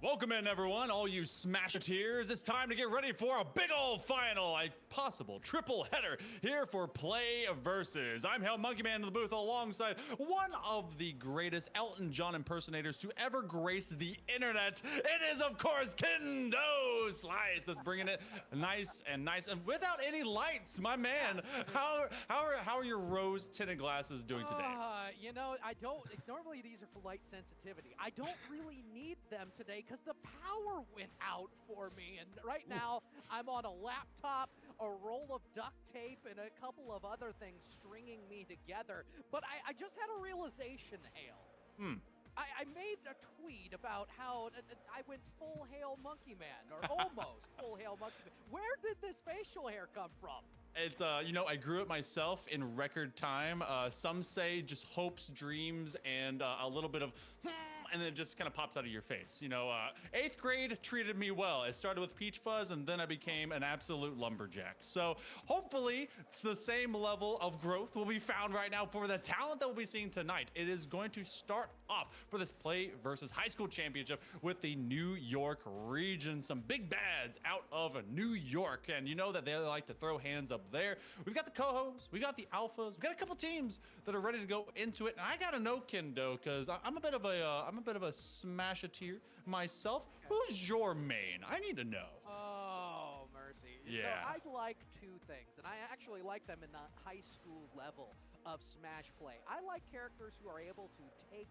Welcome in, everyone, all you Smashateers. It's time to get ready for a big old final, a possible triple header here for PlayVS. I'm Hell Monkey Man in the booth alongside one of the greatest Elton John impersonators to ever grace the internet. It is, of course, Kendo Slice that's bringing it nice and without any lights, my man. How are your rose tinted glasses doing today? You know, I don't. Normally, these are for light sensitivity. I don't really need them today because the power went out for me. And right now, I'm on a laptop, a roll of duct tape, and a couple of other things stringing me together. But I just had a realization, Hale. I made a tweet about how I went full Hale Monkey Man, or almost full Hale Monkey Man. Where did this facial hair come from? It's, you know, I grew it myself in record time. Some say just hopes, dreams, and a little bit of, and then it just kind of pops out of your face. You know, 8th grade treated me well. It started with peach fuzz, and then I became an absolute lumberjack. So hopefully, it's the same level of growth will be found right now for the talent that we'll be seeing tonight. It is going to start off for this PlayVS High School Championship with the New York region. Some big bads out of New York, and you know that they like to throw hands up there. We've got the Cohoes, we got the Alphas, we've got a couple teams that are ready to go into it. And I gotta know, Kendo, because I'm a bit of a Smashateer myself. Who's your main? I need to know. Oh, mercy. Yeah. So I like two things, and I actually like them in the high school level of Smash play. I like characters who are able to take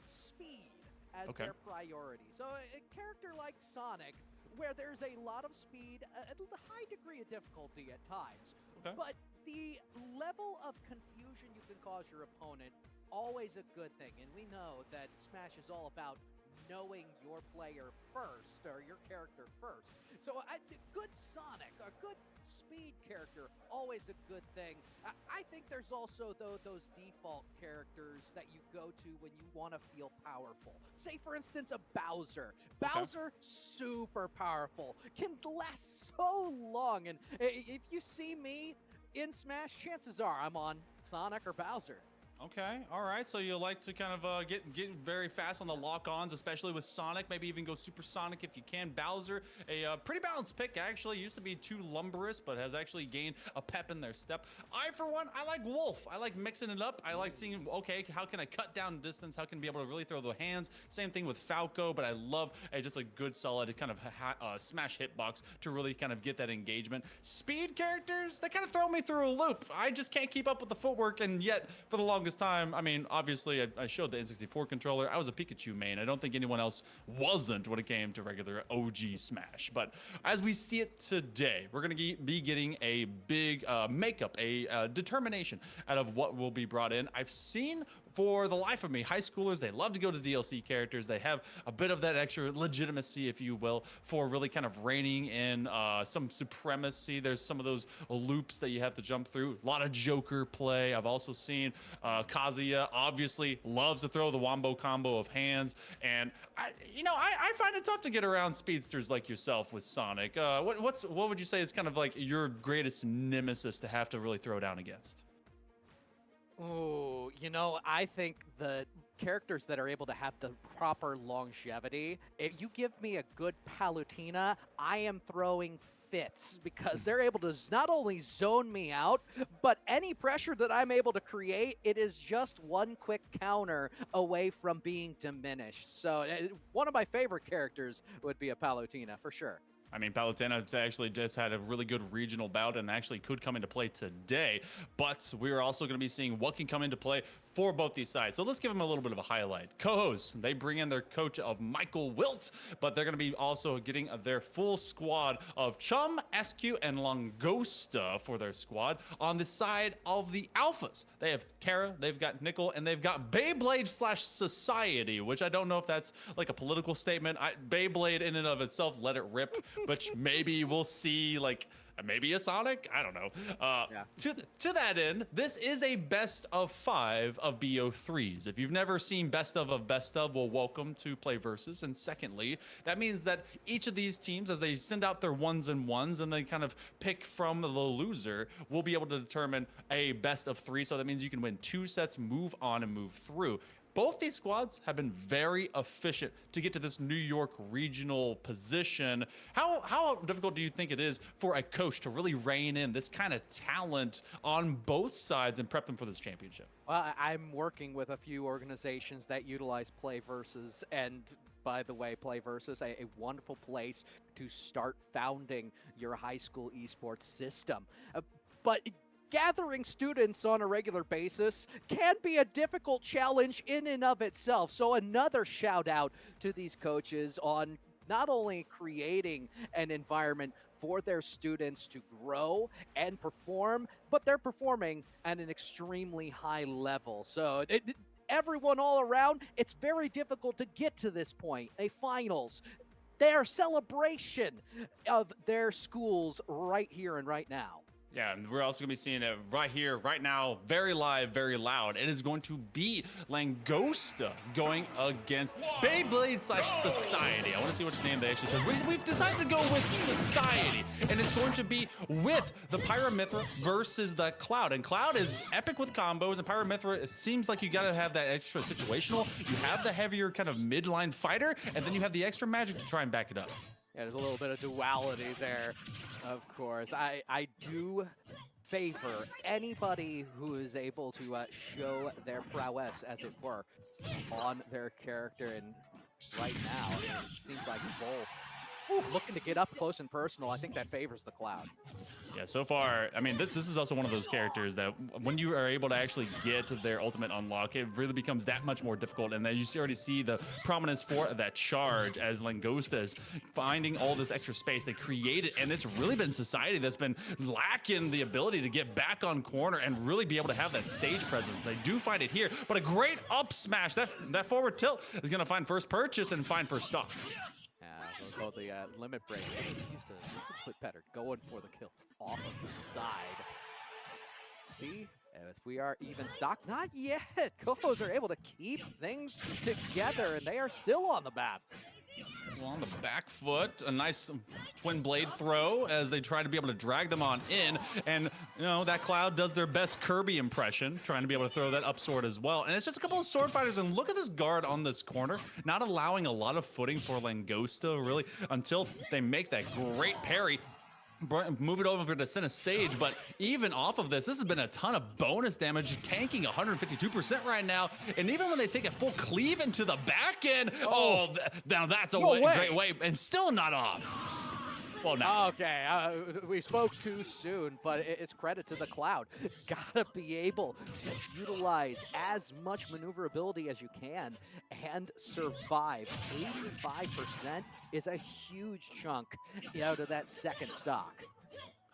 speed as their priority. So a character like Sonic, where there's a lot of speed, a high degree of difficulty at times, but the level of confusion you can cause your opponent, always a good thing. And we know that Smash is all about knowing your player first, or your character first. So a good Sonic, a good speed character, always a good thing. I think there's also, though, those default characters that you go to when you want to feel powerful. Say, for instance, a Bowser. Bowser, super powerful, can last so long. And if you see me in Smash, chances are I'm on Sonic or Bowser. Okay, all right. So you like to kind of get very fast on the lock-ons, especially with Sonic. Maybe even go Super Sonic if you can. Bowser, a pretty balanced pick, actually. Used to be too lumberous, but has actually gained a pep in their step. For one, I like Wolf. I like mixing it up. I like seeing, okay, how can I cut down distance? How can I be able to really throw the hands? Same thing with Falco, but I love just a good, solid kind of smash hitbox to really kind of get that engagement. Speed characters, they kind of throw me through a loop. I just can't keep up with the footwork, and yet, for the longest time, I mean, obviously I showed the N64 controller. I was a Pikachu main. I don't think anyone else wasn't when it came to regular OG Smash. But as we see it today, we're going to be getting a big makeup, a determination out of what will be brought in. I've seen, for the life of me, high schoolers, they love to go to DLC characters. They have a bit of that extra legitimacy, if you will, for really kind of reigning in some supremacy. There's some of those loops that you have to jump through. A lot of Joker play. I've also seen Kazuya obviously loves to throw the wombo combo of hands, and I find it tough to get around speedsters like yourself with Sonic. What would you say is kind of like your greatest nemesis to have to really throw down against? Oh, you know, I think the characters that are able to have the proper longevity, if you give me a good Palutena, I am throwing fits because they're able to not only zone me out, but any pressure that I'm able to create, it is just one quick counter away from being diminished. So one of my favorite characters would be a Palutena for sure. I mean, Palutena actually just had a really good regional bout and actually could come into play today, but we're also going to be seeing what can come into play for both these sides. So let's give them a little bit of a highlight. Cohoes, they bring in their coach of Michael Wilt, but they're going to be also getting their full squad of Chum, SQ, and Langosta for their squad. On the side of the Alphas, they have Terra, they've got Nickel, and they've got Beyblade / Society, which I don't know if that's like a political statement. Beyblade in and of itself, let it rip, which maybe we'll see like maybe a Sonic, I don't know. To that end, this is a best of 5 of BO3s. If you've never seen best of, well, welcome to PlayVS. And secondly, that means that each of these teams, as they send out their ones and they kind of pick from the loser, will be able to determine a best of 3. So that means you can win 2 sets, move on, and move through. both these squads have been very efficient to get to this New York regional position. How difficult do you think it is for a coach to really rein in this kind of talent on both sides and prep them for this championship? Well, I'm working with a few organizations that utilize PlayVS, and by the way, PlayVS, a wonderful place to start founding your high school esports system. But gathering students on a regular basis can be a difficult challenge in and of itself. So another shout out to these coaches on not only creating an environment for their students to grow and perform, but they're performing at an extremely high level. So everyone all around, it's very difficult to get to this point, a finals, their celebration of their schools right here and right now. Yeah, and we're also going to be seeing it right here, right now, very live, very loud. It is going to be Langosta going against Beyblade / Society. I want to see which name they actually chose. We've decided to go with Society, and it's going to be with the Pyramithra versus the Cloud. And Cloud is epic with combos, and Pyramithra, it seems like you got to have that extra situational. You have the heavier kind of midline fighter, and then you have the extra magic to try and back it up. Yeah, there's a little bit of duality there, of course. I do favor anybody who is able to show their prowess, as it were, on their character. And right now, it seems like both looking to get up close and personal. I think that favors the Cloud. Yeah, so far, I mean, this is also one of those characters that when you are able to actually get to their ultimate unlock, it really becomes that much more difficult. And then you already see the prominence for that charge as Langosta is finding all this extra space they created. And it's really been Society that's been lacking the ability to get back on corner and really be able to have that stage presence. They do find it here, but a great up smash. That forward tilt is going to find first purchase and find first stock. Both the limit break. Used to play better, going for the kill off of the side. See, if we are even stock, not yet. Cohoes are able to keep things together, and they are still on the map. Well, on the back foot, a nice twin blade throw as they try to be able to drag them on in. And, you know, that Cloud does their best Kirby impression, trying to be able to throw that up sword as well. And it's just a couple of sword fighters. And look at this guard on this corner, not allowing a lot of footing for Langosta, really, until they make that great parry. Move it over to center stage, but even off of this has been a ton of bonus damage, tanking 152% right now. And even when they take a full cleave into the back end, now that's a great way, and still not off. Well, no. Okay, we spoke too soon, but it's credit to the Cloud. Gotta be able to utilize as much maneuverability as you can and survive. 85% is a huge chunk out of that second stock.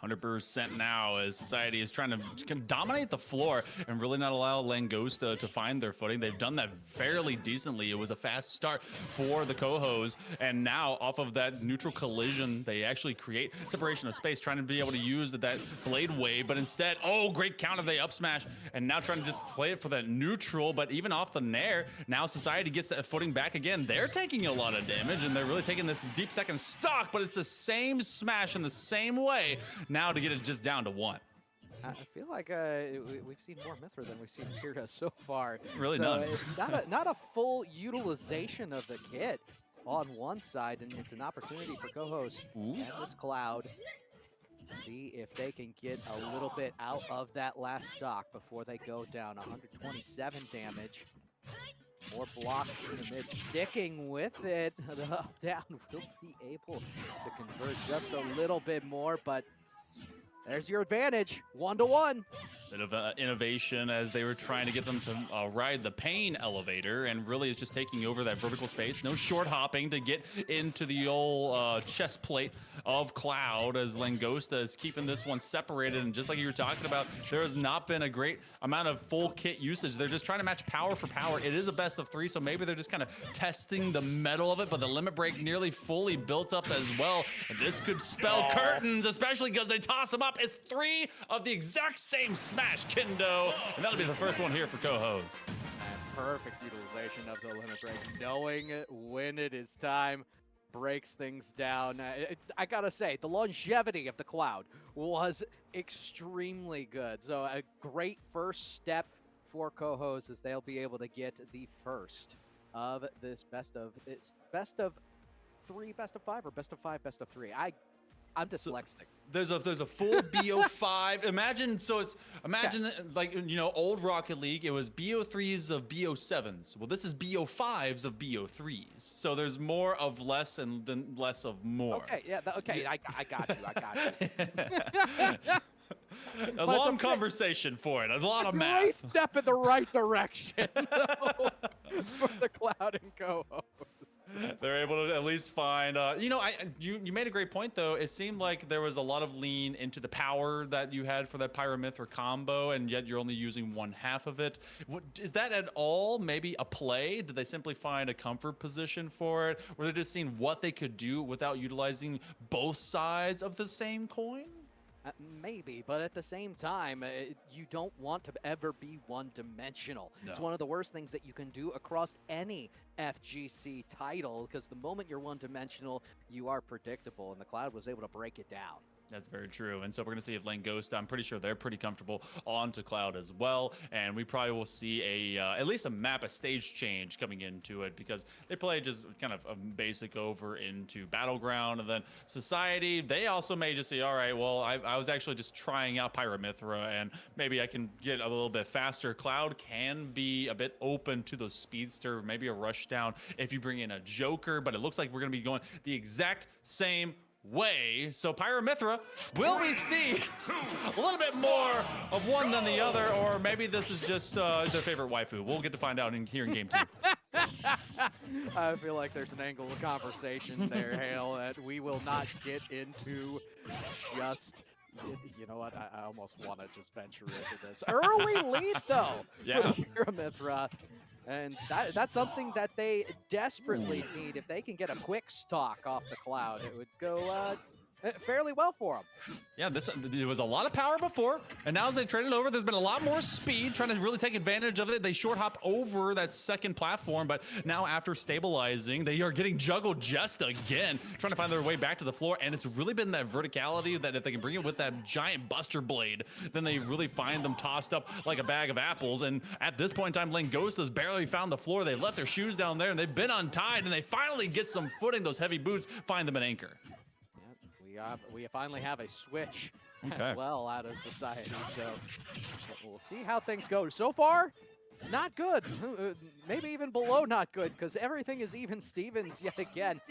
100% now as Society is trying to dominate the floor and really not allow Langosta to find their footing. They've done that fairly decently. It was a fast start for the Cohoes, and now off of that neutral collision, they actually create separation of space, trying to be able to use that blade wave, but instead, great counter, they up smash, and now trying to just play it for that neutral, but even off the nair, now Society gets that footing back again. They're taking a lot of damage, and they're really taking this deep second stock, but it's the same smash in the same way now to get it just down to one. I feel like we've seen more Mithra than we've seen here so far. Really, so none. It's not a full utilization of the kit on one side, and it's an opportunity for Cohoes and this Cloud. See if they can get a little bit out of that last stock before they go down. 127 damage. More blocks in the mid, sticking with it. The up down will be able to convert just a little bit more, but there's your advantage, 1-to-1. Bit of innovation as they were trying to get them to ride the pain elevator, and really it's just taking over that vertical space. No short hopping to get into the old chest plate of Cloud as Langosta is keeping this one separated. And just like you were talking about, there has not been a great amount of full kit usage. They're just trying to match power for power. It is a best of 3, so maybe they're just kind of testing the metal of it, but the limit break nearly fully built up as well. And this could spell curtains, especially because they toss them up. It's 3 of the exact same smash, Kendo. And that'll be the first one here for Cohoes. Perfect utilization of the limit break. Knowing when it is time breaks things down. I gotta say, the longevity of the Cloud was extremely good. So a great first step for Cohoes as they'll be able to get the first of this best of 3, best of 5, or best of 5, best of 3. I'm dyslexic. There's a full BO5. Imagine like, you know, old Rocket League, it was BO3s of BO7s. Well, this is BO5s of BO3s. So there's more of less and then less of more. Okay, yeah, okay, I got you. A long conversation for it. A lot of math. Great step in the right direction for the Cloud and Cohoes. They're able to at least find, you know, you made a great point though. It seemed like there was a lot of lean into the power that you had for that Pyramithra combo, and yet you're only using 1/2 of it. Is that at all maybe a play? Did they simply find a comfort position for it? Or they just seeing what they could do without utilizing both sides of the same coin? Maybe, but at the same time, you don't want to ever be one-dimensional. No. It's one of the worst things that you can do across any FGC title, because the moment you're one-dimensional, you are predictable, and the Cloud was able to break it down. That's very true. And so we're going to see if Langosta, I'm pretty sure they're pretty comfortable onto Cloud as well. And we probably will see at least a stage change coming into it, because they play just kind of a basic over into Battleground, and then Society. They also may just say, all right, well, I was actually just trying out Pyramithra, and maybe I can get a little bit faster. Cloud can be a bit open to those speedster, maybe a rush down if you bring in a Joker, but it looks like we're going to be going the exact same way. So Pyramithra, will we see a little bit more of one than the other, or maybe this is just their favorite waifu? We'll get to find out here in game 2. I feel like there's an angle of conversation there, Hale, that we will not get into just... You know what? I almost want to just venture into this. Early lead, though, for Pyramithra. And that's something that they desperately need. If they can get a quick stock off the Cloud, it would go fairly well for them. Yeah, there was a lot of power before, and now as they've traded over, there's been a lot more speed, trying to really take advantage of it. They short hop over that second platform, but now after stabilizing, they are getting juggled just again, trying to find their way back to the floor, and it's really been that verticality that if they can bring it with that giant Buster Blade, then they really find them tossed up like a bag of apples. And at this point in time, Langosta's barely found the floor. They left their shoes down there, and they've been untied, and they finally get some footing. Those heavy boots find them an anchor. We finally have a switch as well out of Society, so we'll see how things go. So far, not good. Maybe even below not good, because everything is even Stevens yet again.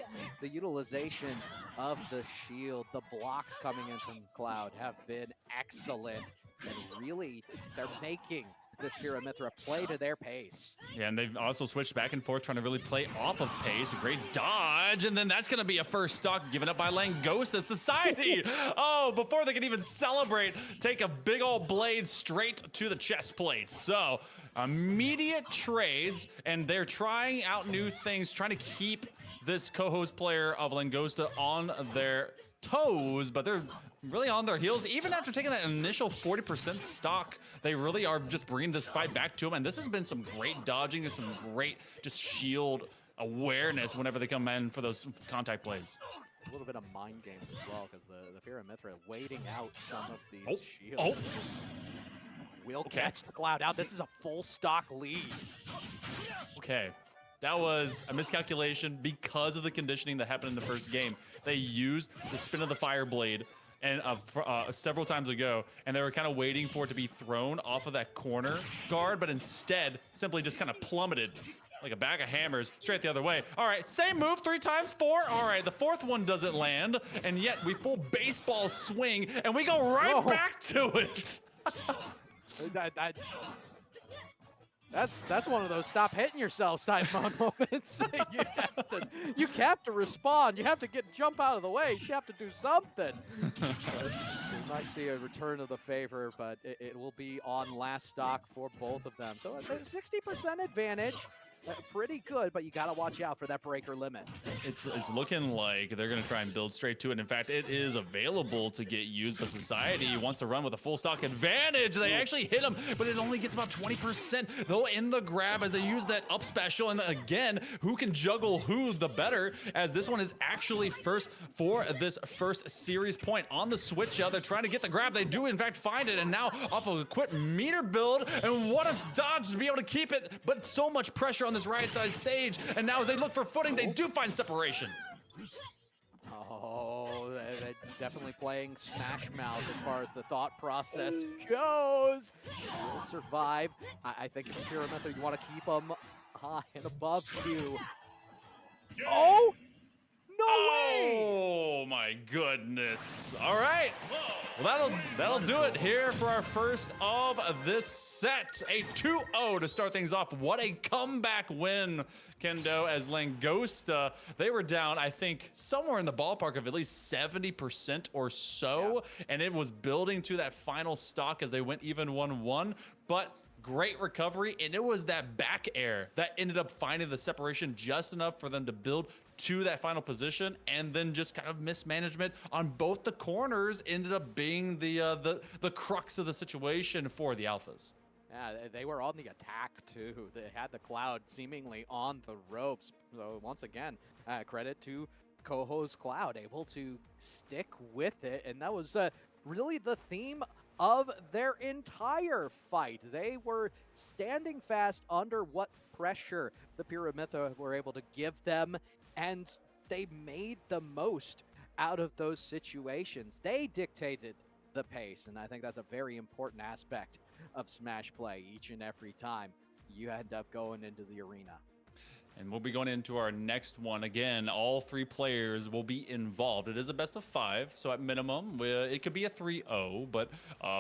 The utilization of the shield, the blocks coming in from Cloud have been excellent, and really, they're making this Pyramithra play to their pace. Yeah, and they've also switched back and forth, trying to really play off of pace. A great dodge, and then that's going to be a first stock given up by Langosta. Society, oh, before they can even celebrate, take a big old blade straight to the chest plate. So, immediate trades, and they're trying out new things, trying to keep this Cohoes player of Langosta on their toes, but they're really on their heels. Even after taking that initial 40% stock, they really are just bringing this fight back to them. And this has been some great dodging and some great just shield awareness whenever they come in for those contact plays. A little bit of mind games as well, because the Pyramithra waiting out some of these shields. Will catch the Cloud out. This is a full stock lead. Okay. That was a miscalculation because of the conditioning that happened in the first game. They used the spin of the Fire Blade and several times ago, and they were kind of waiting for it to be thrown off of that corner guard, but instead simply just kind of plummeted like a bag of hammers straight the other way. All right, same move 3 times, 4. All right, the 4th one doesn't land, and yet we full baseball swing, and we go right back to it. That's one of those stop hitting yourselves type moments. you have to respond. You have to jump out of the way. You have to do something. We might see a return of the favor, but it will be on last stock for both of them. So a 60% advantage. pretty good, but you got to watch out for that breaker limit. It's looking like they're going to try and build straight to it. In fact, it is available to get used, but Society wants to run with a full stock advantage. They actually hit him, but it only gets about 20%. Though in the grab as they use that up special. And again, who can juggle who the better, as this one is actually first for this first series point on the switch out. They're trying to get the grab. They do in fact find it, and now off of a quick meter build, and what a dodge to be able to keep it, but so much pressure on this right side stage. And now as they look for footing, they do find separation. Oh, they're definitely playing Smash Mouth as far as the thought process goes. Will survive. I think if you're a method, you want to keep them high and above you. Oh! No way! Oh my goodness. All right. Well, that'll do it here for our first of this set. A 2-0 to start things off. What a comeback win, Kendo, as Langosta. They were down, I think, somewhere in the ballpark of at least 70% or so. Yeah. And it was building to that final stock as they went even 1-1. But great recovery, and it was that back air that ended up finding the separation just enough for them to build to that final position, and then just kind of mismanagement on both the corners ended up being the crux of the situation for the Alphas. Yeah, they were on the attack too. They had the Cloud seemingly on the ropes. So once again, credit to Cohoes Cloud, able to stick with it, and that was really the theme of their entire fight. They were standing fast under what pressure the Pyramithra were able to give them, and they made the most out of those situations. They dictated the pace, and I think that's a very important aspect of Smash play each and every time you end up going into the arena. And we'll be going into our next one. Again, all three players will be involved. It is a best of 5, so at minimum, it could be a 3-0, but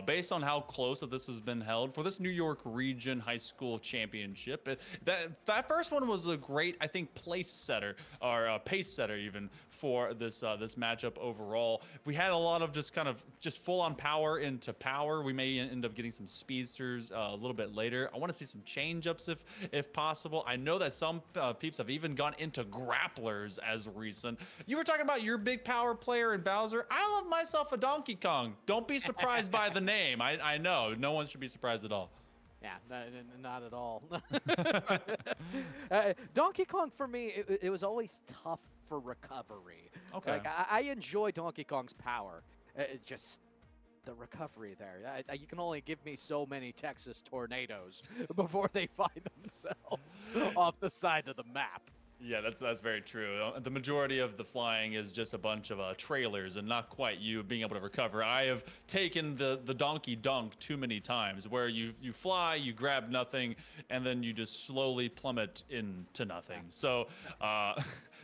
based on how close this has been held for this New York Region High School Championship, that first one was a great, I think, place setter, or pace setter even, for this this matchup overall. We had a lot of just full-on power into power. We may end up getting some speedsters a little bit later. I want to see some change-ups if possible. I know that some peeps have even gone into grapplers as recent. You were talking about your big power player in Bowser. I love myself a Donkey Kong. Don't be surprised by the name. I know. No one should be surprised at all. Yeah, not at all. Donkey Kong, for me, it was always tough for recovery. Okay. Like, I enjoy Donkey Kong's power. Just the recovery there. You can only give me so many Texas tornadoes before they find themselves off the side of the map. Yeah, that's very true. The majority of the flying is just a bunch of trailers and not quite you being able to recover. I have taken the donkey dunk too many times where you fly, you grab nothing, and then you just slowly plummet into nothing. So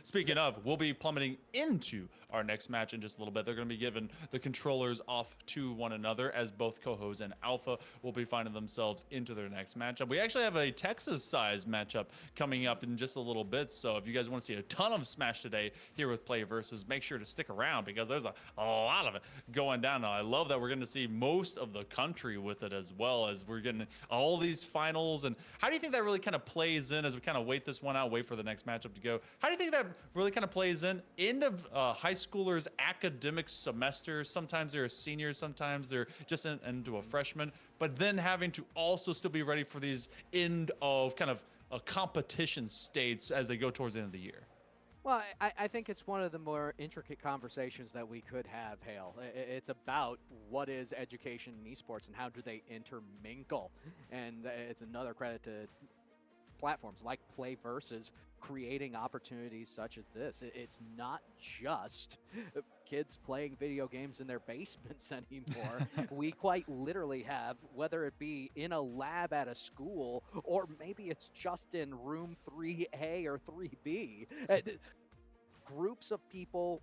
speaking of, we'll be plummeting into our next match in just a little bit. They're going to be giving the controllers off to one another, as both Cohoes and Alpha will be finding themselves into their next matchup. We actually have a Texas-sized matchup coming up in just a little bit, so if you guys want to see a ton of Smash today here with PlayVS, make sure to stick around because there's a lot of it going down. Now, I love that we're going to see most of the country with it, as well as we're getting all these finals. And how do you think that really kind of plays in as we kind of wait this one out, wait for the next matchup to go? How do you think that really kind of plays in? End of high schoolers' academic semester. Sometimes they're a senior, sometimes they're just into a freshman, but then having to also still be ready for these end of kind of competition states as they go towards the end of the year. Well, I think it's one of the more intricate conversations that we could have, Hale. It's about what is education in esports and how do they intermingle. And it's another credit to platforms like PlayVS creating opportunities such as this. It's not just kids playing video games in their basements anymore. We quite literally have, whether it be in a lab at a school, or maybe it's just in room 3A or 3B, groups of people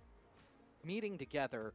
meeting together,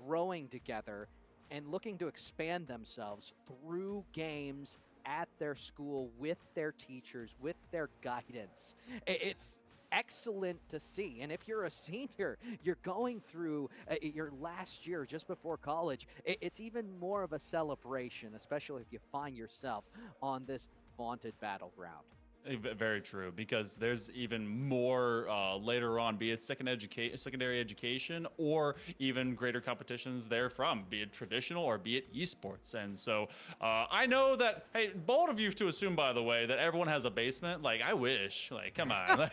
growing together, and looking to expand themselves through games at their school, with their teachers, with their guidance. It's excellent to see. And if you're a senior, you're going through your last year just before college, it's even more of a celebration, especially if you find yourself on this vaunted battleground. Very true, because there's even more later on, be it secondary education, or even greater competitions therefrom, be it traditional or be it esports. And so I know that, hey, bold of you to assume, by the way, that everyone has a basement. Like, I wish. Like, come on.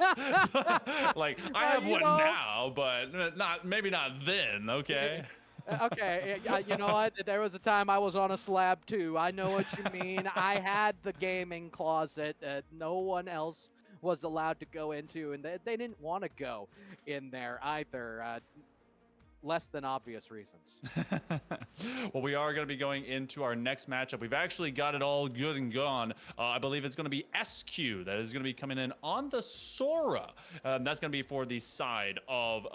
Like, I have one now, but maybe not then, okay? Okay, you know what? There was a time I was on a slab too. I know what you mean. I had the gaming closet that no one else was allowed to go into, and they didn't want to go in there either. Less than obvious reasons. Well, we are going to be going into our next matchup. We've actually got it all good and gone. I believe it's going to be SQ that is going to be coming in on the Sora. That's going to be for the side of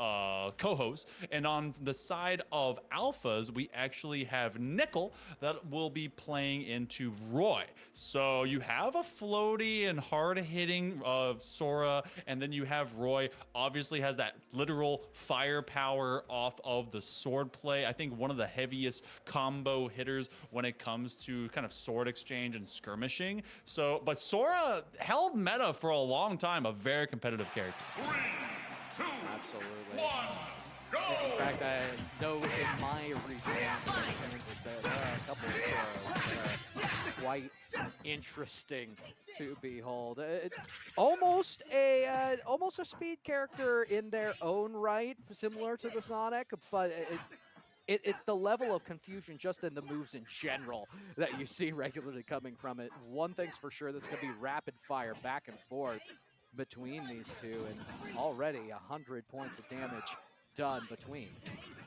Cohoes. And on the side of Alphas, we actually have Nickel that will be playing into Roy. So you have a floaty and hard-hitting of Sora, and then you have Roy, obviously has that literal firepower off of the sword play. I think one of the heaviest combo hitters when it comes to kind of sword exchange and skirmishing. So, but Sora held meta for a long time, a very competitive character. 3, 2, Absolutely. 1, go! In fact, I know in my region, there are a couple of Soras that are quite interesting to behold. Almost a speed character in their own right, similar to the Sonic, but it's the level of confusion just in the moves in general that you see regularly coming from it. One thing's for sure, this could be rapid fire back and forth between these two, and already 100 points of damage done between.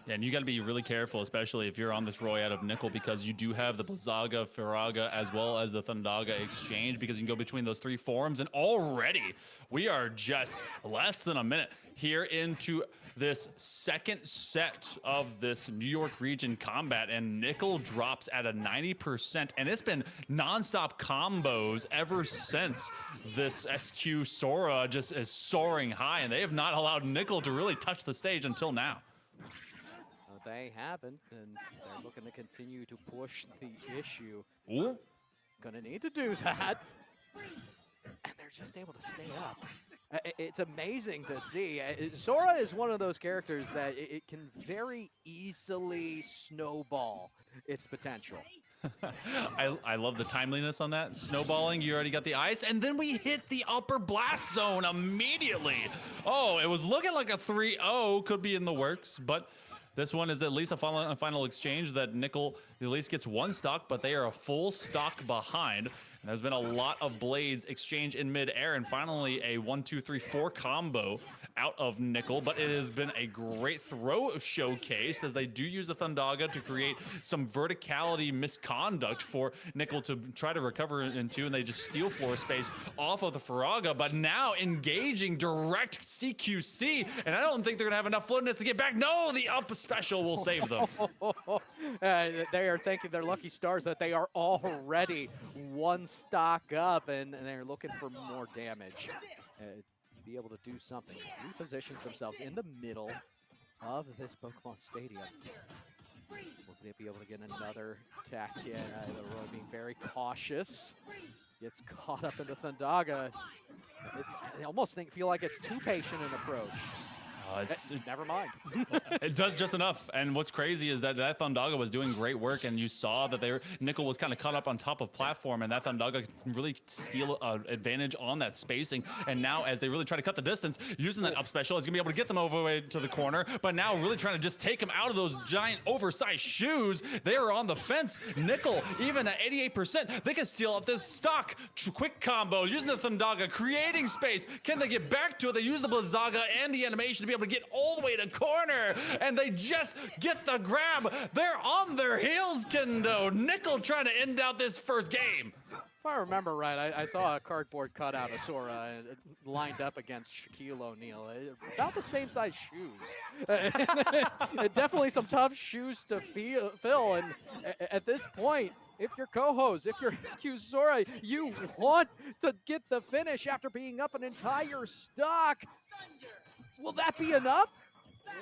Yeah, and you got to be really careful, especially if you're on this Roy out of Nickel, because you do have the Blizzaga, Firaga, as well as the Thundaga exchange, because you can go between those three forms. And already we are just less than a minute here into this second set of this New York region combat, and Nickel drops at a 90%, and it's been nonstop combos ever since this SQ Sora just is soaring high, and they have not allowed Nickel to really touch the stage until now. They haven't, and they're looking to continue to push the issue. Ooh. Gonna need to do that. And they're just able to stay up. It's amazing to see. Sora is one of those characters that it can very easily snowball its potential. I love the timeliness on that. Snowballing, you already got the ice, and then we hit the upper blast zone immediately. Oh, it was looking like a 3-0 could be in the works, but this one is at least a final exchange that Nickel at least gets one stock, but they are a full stock behind. And there's been a lot of blades exchange in mid-air, and finally a 1-2-3-4 combo out of Nickel, but it has been a great throw showcase as they do use the Thundaga to create some verticality misconduct for Nickel to try to recover into, and they just steal floor space off of the Firaga, but now engaging direct CQC, and I don't think they're gonna have enough floatiness to get back. No, the up special will save them. They are thanking their lucky stars that they are already one stock up, and they're looking for more damage. Be able to do something. Repositions themselves in the middle of this Pokemon Stadium. Will they be able to get another attack in? Roy being very cautious. Gets caught up in the Thundaga. I almost feel like it's too patient an approach. Never mind. It does just enough. And what's crazy is that Thundaga was doing great work, and you saw that Nickel was kind of caught up on top of platform, and that Thundaga can really steal advantage on that spacing. And now, as they really try to cut the distance, using that up special, it's gonna be able to get them over the way to the corner. But now, really trying to just take them out of those giant oversized shoes. They are on the fence. Nickel, even at 88%, they can steal up this stock. Quick combo using the Thundaga, creating space. Can they get back to it? They use the Blizzaga and the animation to be able to get all the way to corner, and they just get the grab. They're on their heels, Kendo. Nickel trying to end out this first game. If I remember right, I saw a cardboard cutout of Sora lined up against Shaquille O'Neal. About the same size shoes. Definitely some tough shoes to fill, and at this point, if you're Cohoes, if you're SQ Sora, you want to get the finish after being up an entire stock. Will that be enough?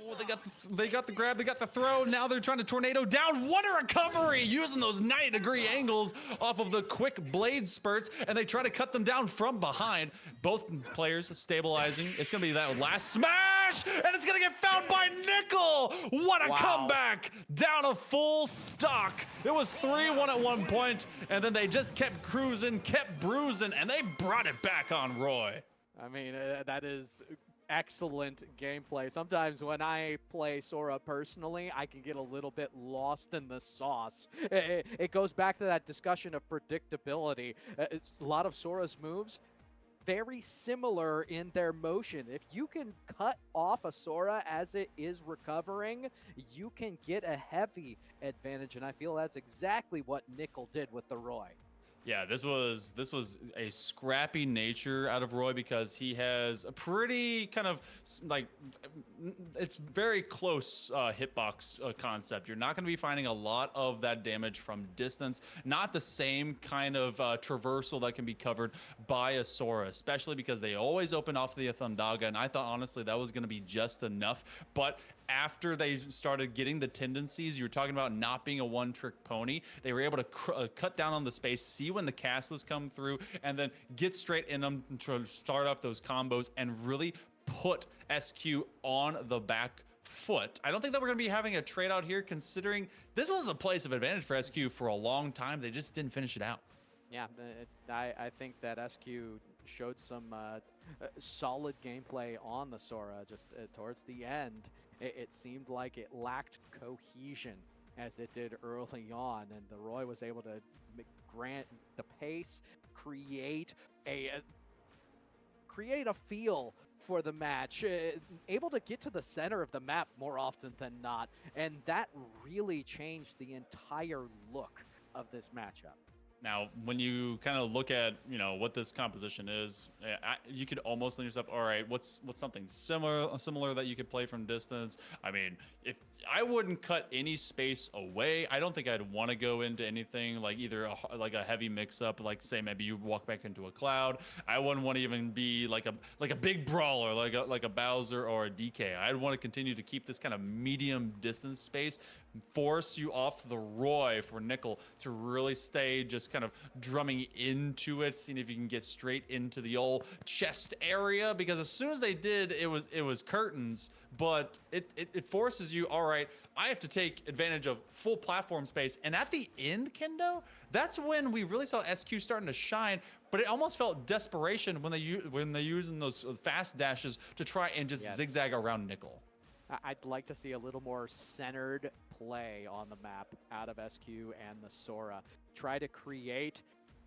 Oh, they got the grab, they got the throw. Now they're trying to tornado down. What a recovery using those 90-degree angles off of the quick blade spurts, and they try to cut them down from behind. Both players stabilizing. It's gonna be that last smash, and it's gonna get found by Nickel. What a comeback! Down a full stock. It was 3-1 at one point, and then they just kept cruising, kept bruising, and they brought it back on Roy. I mean, that is excellent gameplay. Sometimes when I play Sora personally, I can get a little bit lost in the sauce. It goes back to that discussion of predictability. A lot of Sora's moves, very similar in their motion. If you can cut off a Sora as it is recovering, you can get a heavy advantage, and I feel that's exactly what Nickel did with the Roy. Yeah, this was a scrappy nature out of Roy because he has a pretty kind of like, it's very close hitbox concept. You're not going to be finding a lot of that damage from distance. Not the same kind of traversal that can be covered by a Sora, especially because they always open off the Thundaga, and I thought honestly that was going to be just enough. But after they started getting the tendencies, you're talking about not being a one-trick pony, they were able to cut down on the space, see when the cast was come through, and then get straight in them to start off those combos and really put SQ on the back foot. I don't think that we're going to be having a trade out here, considering this was a place of advantage for SQ for a long time. They just didn't finish it out. Yeah, I think that SQ showed some solid gameplay on the Sora just towards the end. It seemed like it lacked cohesion as it did early on, and the Roy was able to grant the pace, create a feel for the match, able to get to the center of the map more often than not, and that really changed the entire look of this matchup. Now, when you kind of look at, you know, what this composition is, you could almost think yourself, all right, what's something similar that you could play from distance? I mean, if I wouldn't cut any space away, I don't think I'd want to go into anything like either like a heavy mix-up, like say maybe you walk back into a Cloud. I wouldn't want to even be like a big brawler, like a Bowser or a DK. I'd want to continue to keep this kind of medium distance space, force you off the Roy for Nickel to really stay just kind of drumming into it, seeing if you can get straight into the old chest area, because as soon as they did, it was curtains, but it forces you, all right, I have to take advantage of full platform space. And at the end, Kendo, that's when we really saw SQ starting to shine, but it almost felt desperation when they using those fast dashes to try and just zigzag around Nickel. I'd like to see a little more centered play on the map out of SQ and the Sora. Try to create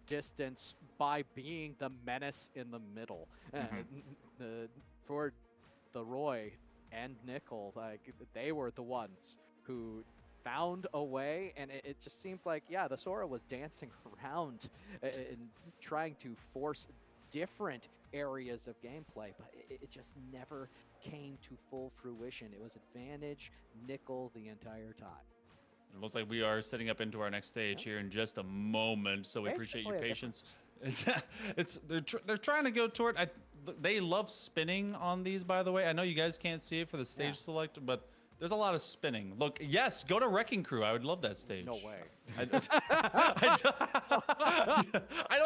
distance by being the menace in the middle. For the Roy and Nickel, like, they were the ones who found a way, and it just seemed like, yeah, the Sora was dancing around and trying to force different areas of gameplay, but it just never came to full fruition. It was advantage Nickel the entire time. It looks like we are setting up into our next stage here in just a moment, so we appreciate your patience. They're trying to go toward. They love spinning on these, by the way. I know you guys can't see it for the stage select, but there's a lot of spinning. Look, yes, go to Wrecking Crew. I would love that stage. No way. I don't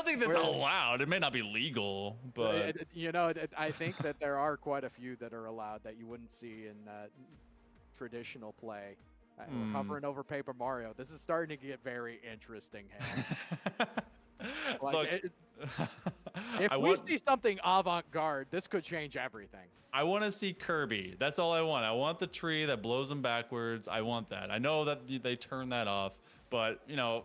think that's allowed. It may not be legal, but you know, I think that there are quite a few that are allowed that you wouldn't see in traditional play. We're hovering over Paper Mario. This is starting to get very interesting. Look, if we see something avant-garde, this could change everything. I want to see Kirby. That's all I want. I want the tree that blows them backwards. I want that. I know that they turn that off, but you know,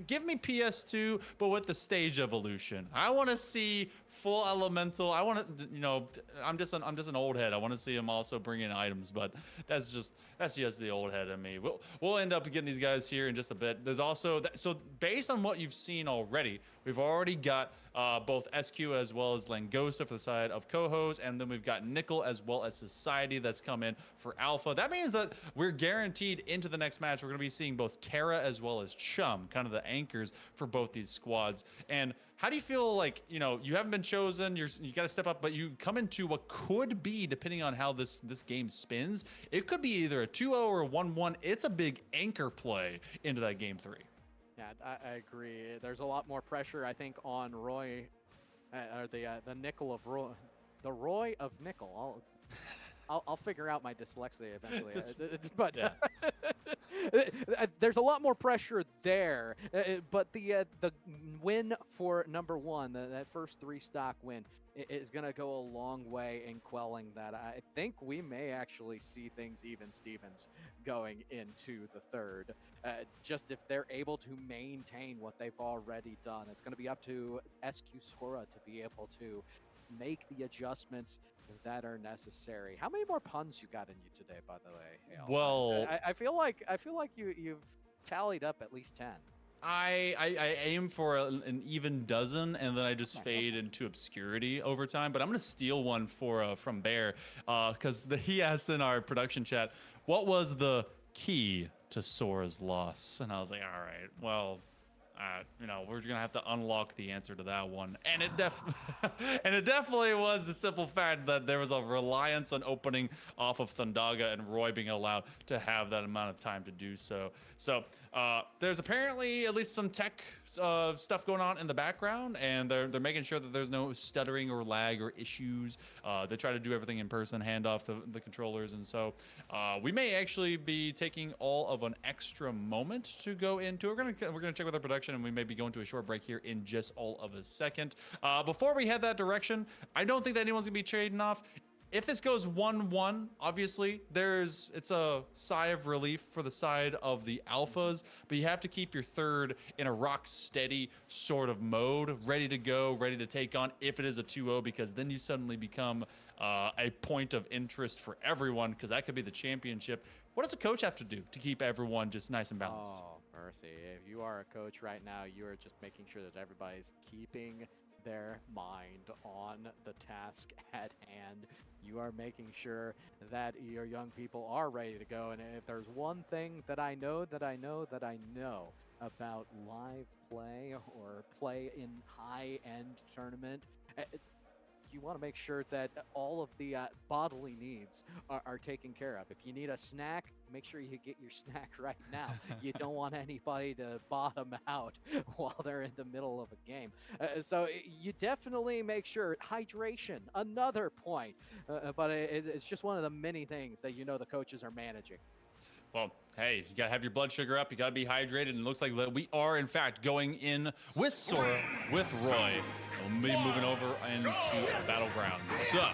give me PS2, but with the stage evolution. I want to see full elemental. I want to, you know, I'm just an old head. I want to see him also bring in items, but that's just the old head in me. We'll end up getting these guys here in just a bit. There's also so based on what you've seen already, we've already got both SQ as well as Langosta for the side of Cohoes, and then we've got Nickel as well as Society that's come in for Alpha. That means that we're guaranteed into the next match. We're going to be seeing both Terra as well as Chum, kind of the anchors for both these squads. And How do you feel like, you know, you haven't been chosen, you got to step up, but you come into what could be, depending on how this game spins, it could be either a 2-0 or a 1-1. It's a big anchor play into that game 3. Yeah, I agree. There's a lot more pressure, I think, on Roy, or the Nickel of Roy, the Roy of Nickel. I'll figure out my dyslexia eventually. But Yeah. there's a lot more pressure there. But the win for number 1, that first 3 stock win, is going to go a long way in quelling that. I think we may actually see things even Stevens going into the 3rd. Just if they're able to maintain what they've already done, it's going to be up to SQ Sora to be able to make the adjustments that are necessary. How many more puns you got in you today, by the way, Hale? Well, I feel like you've tallied up at least 10. I aim for an even dozen, and then I just fade into obscurity over time. But I'm gonna steal one from Bear, because he asked in our production chat, what was the key to Sora's loss? And I was like, all right, well, you know, we're gonna have to unlock the answer to that one, and it definitely was the simple fact that there was a reliance on opening off of Thundaga and Roy being allowed to have that amount of time to do so. So there's apparently at least some tech stuff going on in the background, and they're making sure that there's no stuttering or lag or issues. They try to do everything in person, hand off the controllers, and so we may actually be taking all of an extra moment to go into. We're gonna check with our production, and we may be going to a short break here in just all of a second. Before we head that direction, I don't think that anyone's gonna be trading off. If this goes 1-1, obviously, it's a sigh of relief for the side of the alphas, but you have to keep your 3rd in a rock steady sort of mode, ready to go, ready to take on if it is a 2-0, because then you suddenly become a point of interest for everyone, because that could be the championship. What does a coach have to do to keep everyone just nice and balanced? Oh, mercy. If you are a coach right now, you are just making sure that everybody's keeping their mind on the task at hand. You are making sure that your young people are ready to go. And if there's one thing that I know about live play or play in high-end tournament, you want to make sure that all of the bodily needs are taken care of. If you need a snack, make sure you get your snack right now. You don't want anybody to bottom out while they're in the middle of a game. So you definitely make sure. Hydration, another point. But it's just one of the many things that the coaches are managing. Well, hey, you gotta have your blood sugar up. You gotta be hydrated, and it looks like that we are, in fact, going in with Sora, with Roy. We'll be moving over into Battlegrounds. So,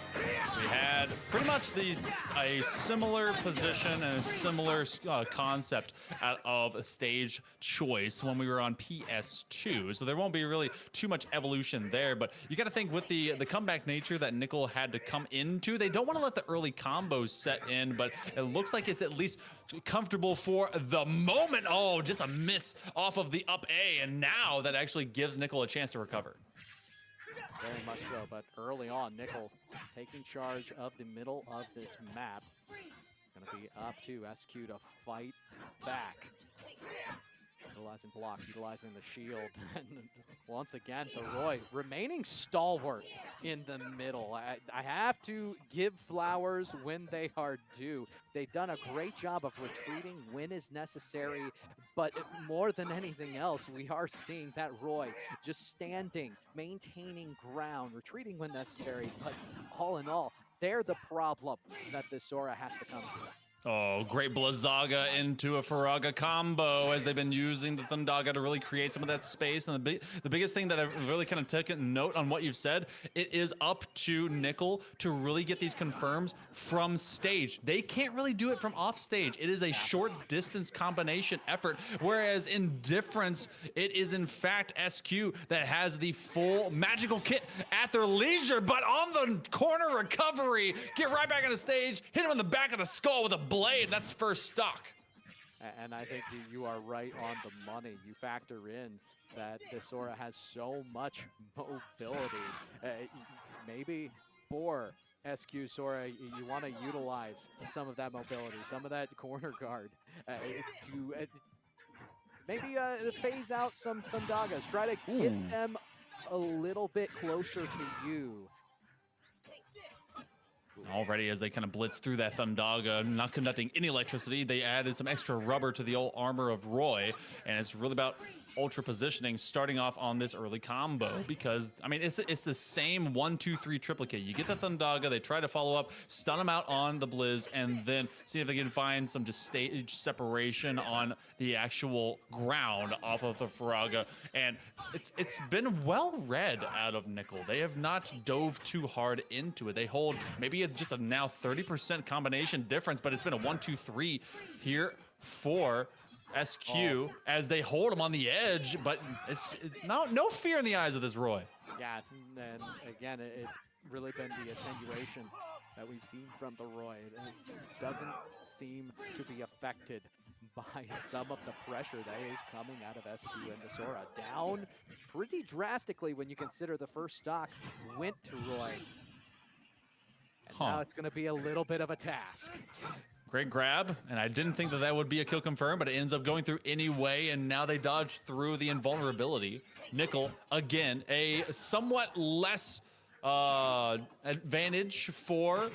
we had pretty much a similar position and a similar concept out of a stage choice when we were on PS2. So there won't be really too much evolution there, but you gotta think with the comeback nature that Nickel had to come into, they don't want to let the early combos set in, but it looks like it's at least comfortable for the moment. Oh, just a miss off of the up A, and now that actually gives Nickel a chance to recover. Very much so, but early on, Nickel taking charge of the middle of this map. Gonna be up to SQ to fight back. Utilizing blocks, utilizing the shield, and once again, the Roy remaining stalwart in the middle. I have to give flowers when they are due. They've done a great job of retreating when is necessary, but more than anything else, we are seeing that Roy just standing, maintaining ground, retreating when necessary, but all in all, they're the problem that this Sora has to come to. Oh, great Blizzaga into a Faraga combo as they've been using the Thundaga to really create some of that space. And the biggest thing that I've really kind of taken note on what you've said, it is up to Nickel to really get these confirms from stage. They can't really do it from off stage. It is a short distance combination effort, whereas in Difference, it is in fact SQ that has the full magical kit at their leisure, but on the corner recovery, get right back on the stage, hit him in the back of the skull with a blade. That's first stock. And I think you are right on the money. You factor in that this Sora has so much mobility. Maybe for SQ Sora, you want to utilize some of that mobility, some of that corner guard to maybe phase out some Thundagas. Try to get them a little bit closer to you. Already, as they kind of blitz through that Thundaga, not conducting any electricity, they added some extra rubber to the old armor of Roy, and it's really about ultra positioning starting off on this early combo because, I mean, it's the same 1-2-3 triplicate. You get the Thundaga, they try to follow up, stun them out on the Blizz, and then see if they can find some just stage separation on the actual ground off of the Faraga, and it's been well read out of Nickel. They have not dove too hard into it. They hold maybe just a now 30% combination difference, but it's been a 1-2-3 here for SQ as they hold him on the edge, but it's no fear in the eyes of this Roy. Yeah, and again, it's really been the attenuation that we've seen from the Roy. It doesn't seem to be affected by some of the pressure that is coming out of SQ and the Sora. Down pretty drastically when you consider the first stock went to Roy. And now it's going to be a little bit of a task. Great grab, and I didn't think that would be a kill confirm, but it ends up going through anyway, and now they dodge through the invulnerability. Nickel, again, a somewhat less advantage for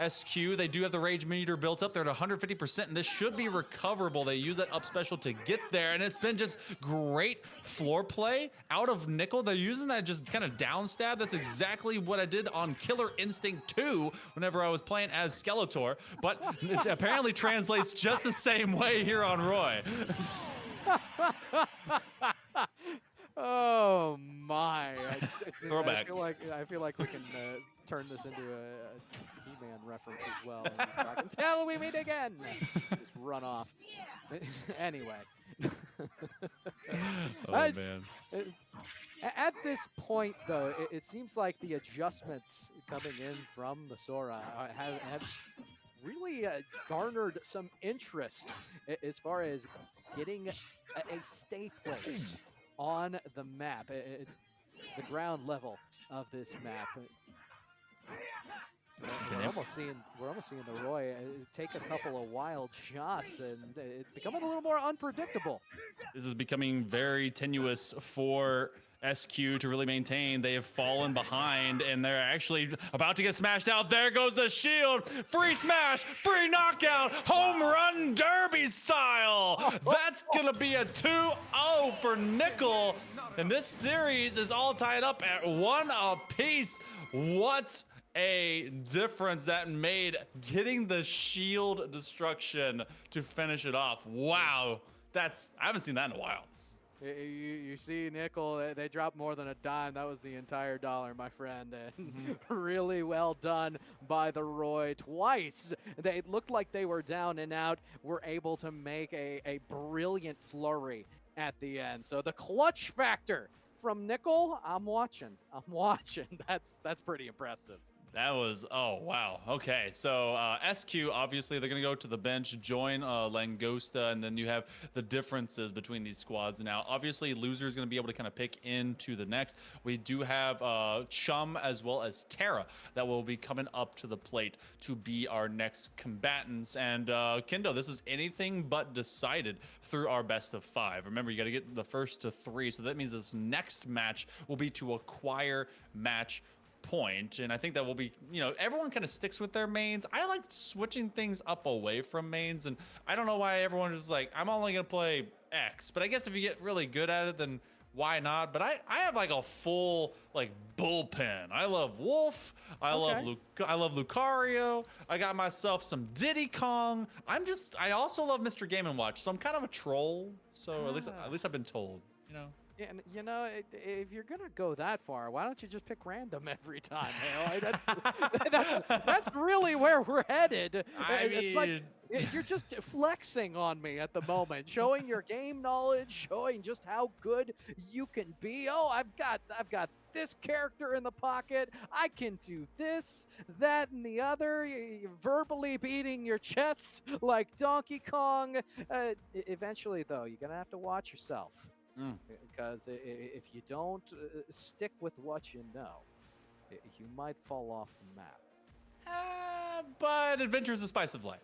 SQ. They do have the rage meter built up. They're at 150%, and this should be recoverable. They use that up special to get there, and it's been just great floor play out of Nickel. They're using that just kind of down stab. That's exactly what I did on Killer Instinct 2 whenever I was playing as Skeletor, but it apparently translates just the same way here on Roy. Oh my! Throwback. I feel like we can turn this into a He-Man reference as well. And just talk until we meet again. Just run off. Anyway. Oh man. At this point, though, it seems like the adjustments coming in from the Sora have really garnered some interest as far as getting a stay place on the map, the ground level of this map. We're almost seeing the Roy take a couple of wild shots, and it's becoming a little more unpredictable. This is becoming very tenuous for SQ to really maintain. They have fallen behind, and they're actually about to get smashed out. There goes the shield. Free smash, free knockout, home run derby style. That's gonna be a 2-0 for Nickel, and this series is all tied up at 1 apiece. What a difference that made, getting the shield destruction to finish it off. Wow, I haven't seen that in a while. You see Nickel, they dropped more than a dime. That was the entire dollar, my friend. And really well done by the Roy twice. They looked like they were down and out, were able to make a brilliant flurry at the end. So the clutch factor from Nickel, I'm watching. That's pretty impressive. That was, oh, wow. Okay, so SQ, obviously, they're going to go to the bench, join Langosta, and then you have the differences between these squads. Now, obviously, loser is going to be able to kind of pick into the next. We do have Chum as well as Terra that will be coming up to the plate to be our next combatants. And Kendo, this is anything but decided through our best of 5. Remember, you got to get the first to 3, so that means this next match will be to acquire match point, and I think that will be, everyone kind of sticks with their mains. I like switching things up away from mains, and I don't know why everyone is like, I'm only gonna play X, but I guess if you get really good at it, then why not? But I have like a full bullpen. I love Wolf. I love Lucario. I got myself some Diddy Kong. I also love Mr. Game & Watch, so I'm kind of a troll. So at least I've been told, Yeah, and if you're gonna go that far, why don't you just pick random every time? That's really where we're headed. I mean, you're just flexing on me at the moment, showing your game knowledge, showing just how good you can be. Oh, I've got this character in the pocket. I can do this, that, and the other. You're verbally beating your chest like Donkey Kong. Eventually, though, you're gonna have to watch yourself. Because if you don't stick with what you know, you might fall off the map. But adventure is the spice of life.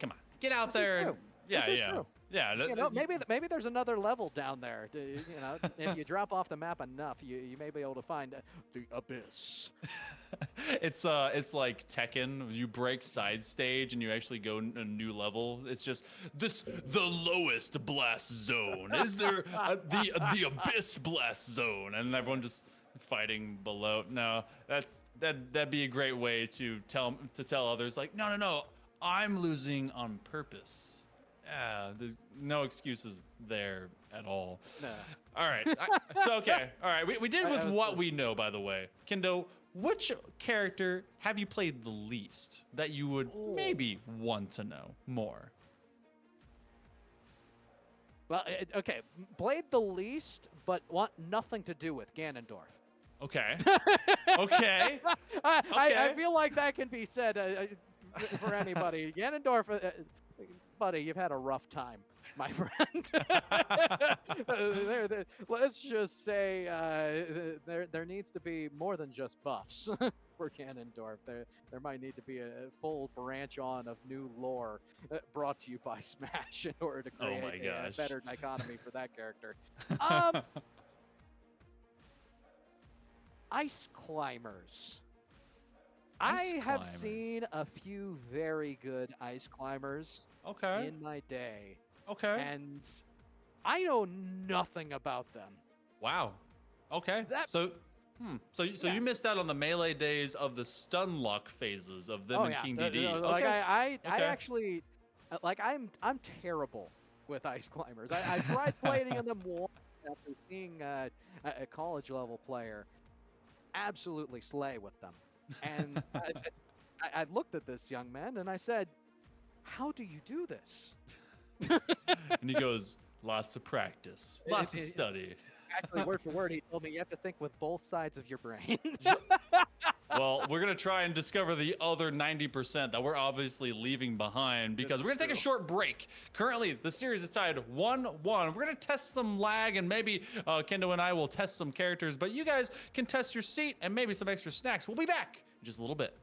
Come on, get out there Yeah, This is yeah. true. Yeah, You know, maybe there's another level down there. You know, if you drop off the map enough, you may be able to find the abyss. it's like Tekken. You break side stage and you actually go a new level. It's just the lowest blast zone. Is there the abyss blast zone? And everyone just fighting below. No, that'd be a great way to tell others like, no, I'm losing on purpose. Yeah, there's no excuses there at all. No. All right. Okay. All right. We did with what we know, by the way. Kendo, which character have you played the least that you would maybe want to know more? Well, okay. Played the least, but want nothing to do with Ganondorf. Okay. Okay. I feel like that can be said for anybody. Ganondorf, buddy, you've had a rough time, my friend. Let's just say there needs to be more than just buffs for Ganondorf. There might need to be a full branch on of new lore brought to you by Smash in order to create a better dichotomy for that character. Ice climbers. I have seen a few very good ice climbers in my day. Okay. And I know nothing about them. Wow. Okay. So you missed out on the melee days of the stun lock phases of them and King DD. Like I actually, like I'm terrible with ice climbers. I tried playing them once after seeing a college level player absolutely slay with them. And I looked at this young man and I said, how do you do this? And he goes, lots of practice, lots of study. Actually, word for word, he told me you have to think with both sides of your brain. Well, we're going to try and discover the other 90% that we're obviously leaving behind because we're going to take a short break. Currently, the series is tied 1-1. We're going to test some lag and maybe Kendo and I will test some characters, but you guys can test your seat and maybe some extra snacks. We'll be back in just a little bit.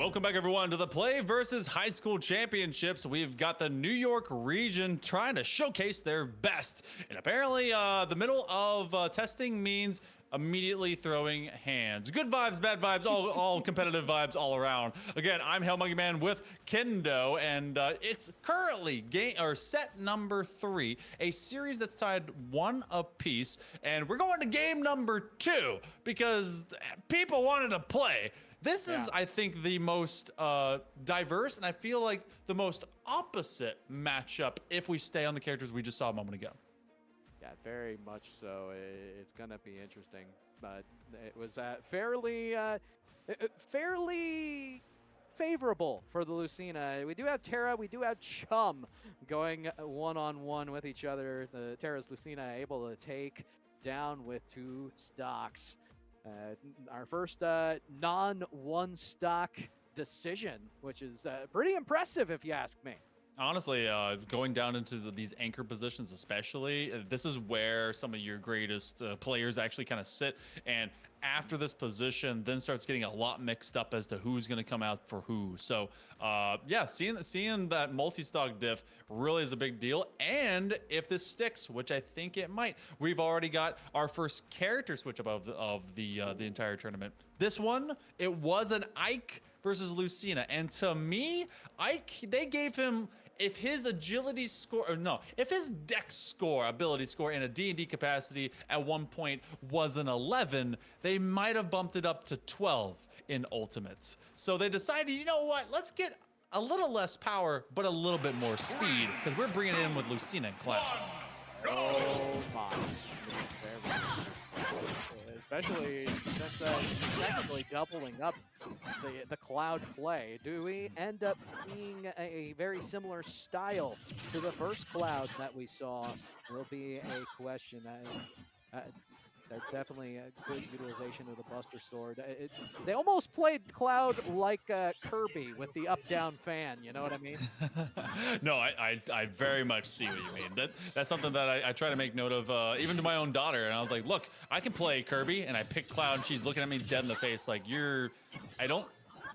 Welcome back, everyone, to the Play versus High School Championships. We've got the New York region trying to showcase their best. And apparently, the middle of testing means immediately throwing hands. Good vibes, bad vibes, all competitive vibes all around. Again, I'm Hell Monkey Man with Kendo, and it's currently set number 3, a series that's tied 1 apiece. And we're going to game number 2 because people wanted to play. This is, I think, the most diverse, and I feel like the most opposite matchup if we stay on the characters we just saw a moment ago. Yeah, very much so. It's going to be interesting, but it was fairly favorable for the Lucina. We do have Terra, we do have Chum going one-on-one with each other. The Terra's Lucina able to take down with 2 stocks. Our first non-one stock decision, which is pretty impressive if you ask me. Honestly, going down into these anchor positions especially, this is where some of your greatest players actually kind of sit. And after this position, then starts getting a lot mixed up as to who's going to come out for who. So, yeah, seeing that multi-stock diff really is a big deal. And if this sticks, which I think it might, we've already got our first character switch up of the entire tournament. This one, it was an Ike versus Lucina, and to me, Ike, they gave him, if his agility score, or no, if his dex score, ability score in a D&D capacity at one point was an 11, they might have bumped it up to 12 in Ultimates. So they decided, you know what, let's get a little less power, but a little bit more speed, because we're bringing it in with Lucina and Cloud. Oh my. Especially since technically doubling up the Cloud play. Do we end up being a very similar style to the first Cloud that we saw? Will be a question. Definitely a good utilization of the Buster Sword. They almost played Cloud like Kirby with the up-down fan, you know what I mean? No, I very much see what you mean. That's something that I try to make note of, even to my own daughter. And I was like, look, I can play Kirby, and I pick Cloud, and she's looking at me dead in the face like, I don't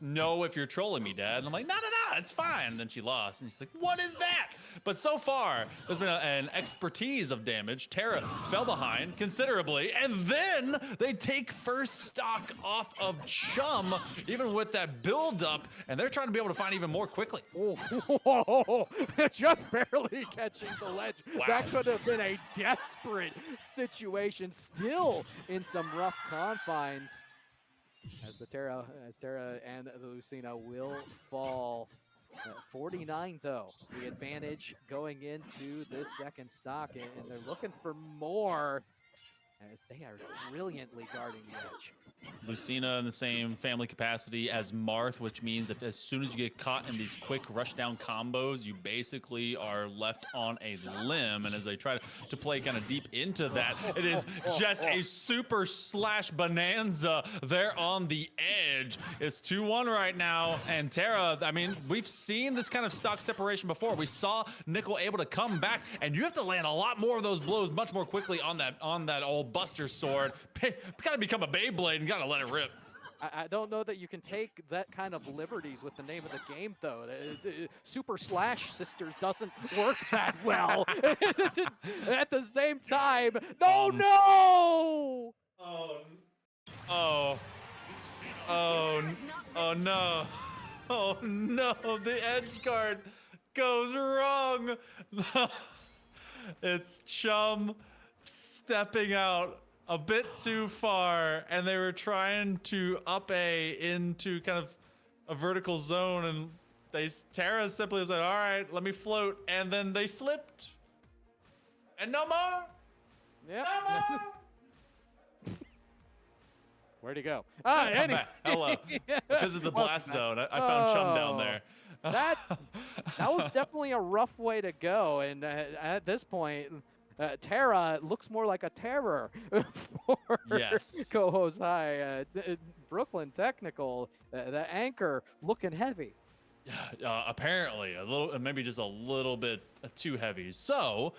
know if you're trolling me, Dad. And I'm like, no, it's fine. And then she lost, and she's like, what is that? But so far, there's been an expertise of damage. Terra fell behind considerably, and then they take first stock off of Chum, even with that build-up, and they're trying to be able to find even more quickly. Oh, just barely catching the ledge. Wow. That could have been a desperate situation, still in some rough confines. As Terra and the Lucina will fall. 49 though, the advantage going into this second stock, and they're looking for more as they are brilliantly guarding the edge. Lucina in the same family capacity as Marth, which means that as soon as you get caught in these quick rush down combos, you basically are left on a limb. And as they try to play kind of deep into that, it is just a super slash bonanza there on the edge. It's 2-1 right now. And Terra, I mean, we've seen this kind of stock separation before. We saw Nickel able to come back, and you have to land a lot more of those blows much more quickly on that old Buster Sword. Gotta become a Beyblade and gotta let it rip. I don't know that you can take that kind of liberties with the name of the game, though. Super Slash Sisters doesn't work that well. At the same time, no! Oh no! Oh no, the edge guard goes wrong. It's Chum stepping out a bit too far, and they were trying to up A into kind of a vertical zone, and Terra simply was like, all right, let me float, and then they slipped. And no more. Yep. No more. Where'd he go? Hello. Because of the blast zone, I found Chum down there. That was definitely a rough way to go, and at this point, Terra looks more like a terror for Cohoes High. Brooklyn Technical, the anchor looking heavy. Apparently, maybe just a little bit too heavy. So,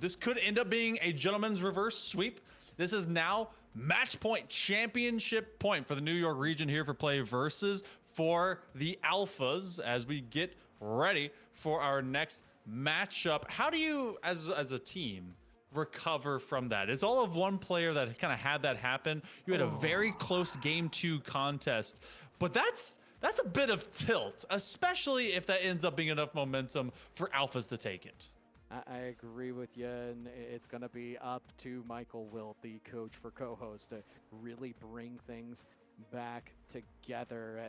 this could end up being a gentleman's reverse sweep. This is now match point, championship point for the New York region here for Play Versus. for the Alphas as we get ready for our next matchup. How do you, as a team, recover from that? It's all of one player that kind of had that happen. You had a very close game 2 contest, but that's a bit of tilt, especially if that ends up being enough momentum for Alphas to take it. I agree with you, and it's going to be up to Michael Wilt, the coach for Cohoes, to really bring things back together.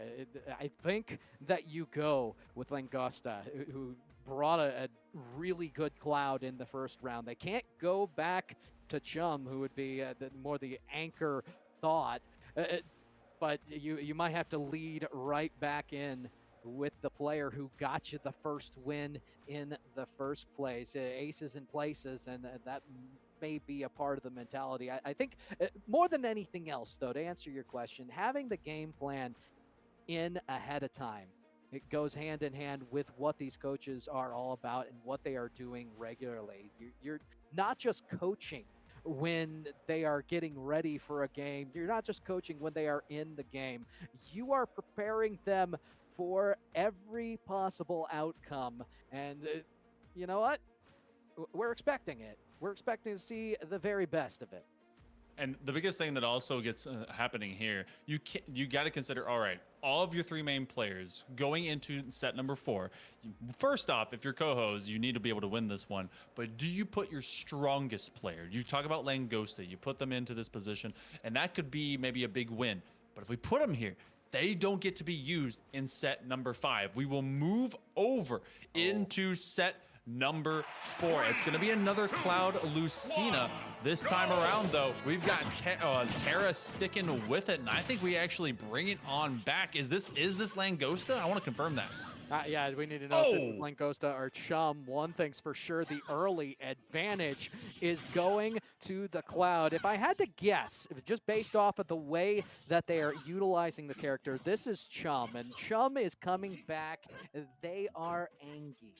I think that you go with Langosta, who brought a really good Cloud in the first round. They can't go back to Chum, who would be more the anchor thought, but you might have to lead right back in with the player who got you the first win in the first place. Aces in places, and that may be a part of the mentality. I think more than anything else, though, to answer your question, having the game plan in ahead of time, it goes hand in hand with what these coaches are all about and what they are doing regularly. You're not just coaching when they are getting ready for a game. You're not just coaching when they are in the game. You are preparing them for every possible outcome. And you know what? We're expecting it. We're expecting to see the very best of it. And the biggest thing that also gets happening here, you got to consider, all right, all of your 3 main players going into set number 4. First off, if you're Cohoes, you need to be able to win this one. But do you put your strongest player? You talk about Langosta, you put them into this position, and that could be maybe a big win. But if we put them here, they don't get to be used in set number 5. We will move over into set number 4. It's going to be another Cloud Lucina. This time around, though, we've got Terra sticking with it, and I think we actually bring it on back. Is this Langosta? I want to confirm that. Yeah, we need to know if this is Langosta or Chum. One thing's for sure, the early advantage is going to the Cloud. If I had to guess, just based off of the way that they are utilizing the character, this is Chum, and Chum is coming back. They are angry.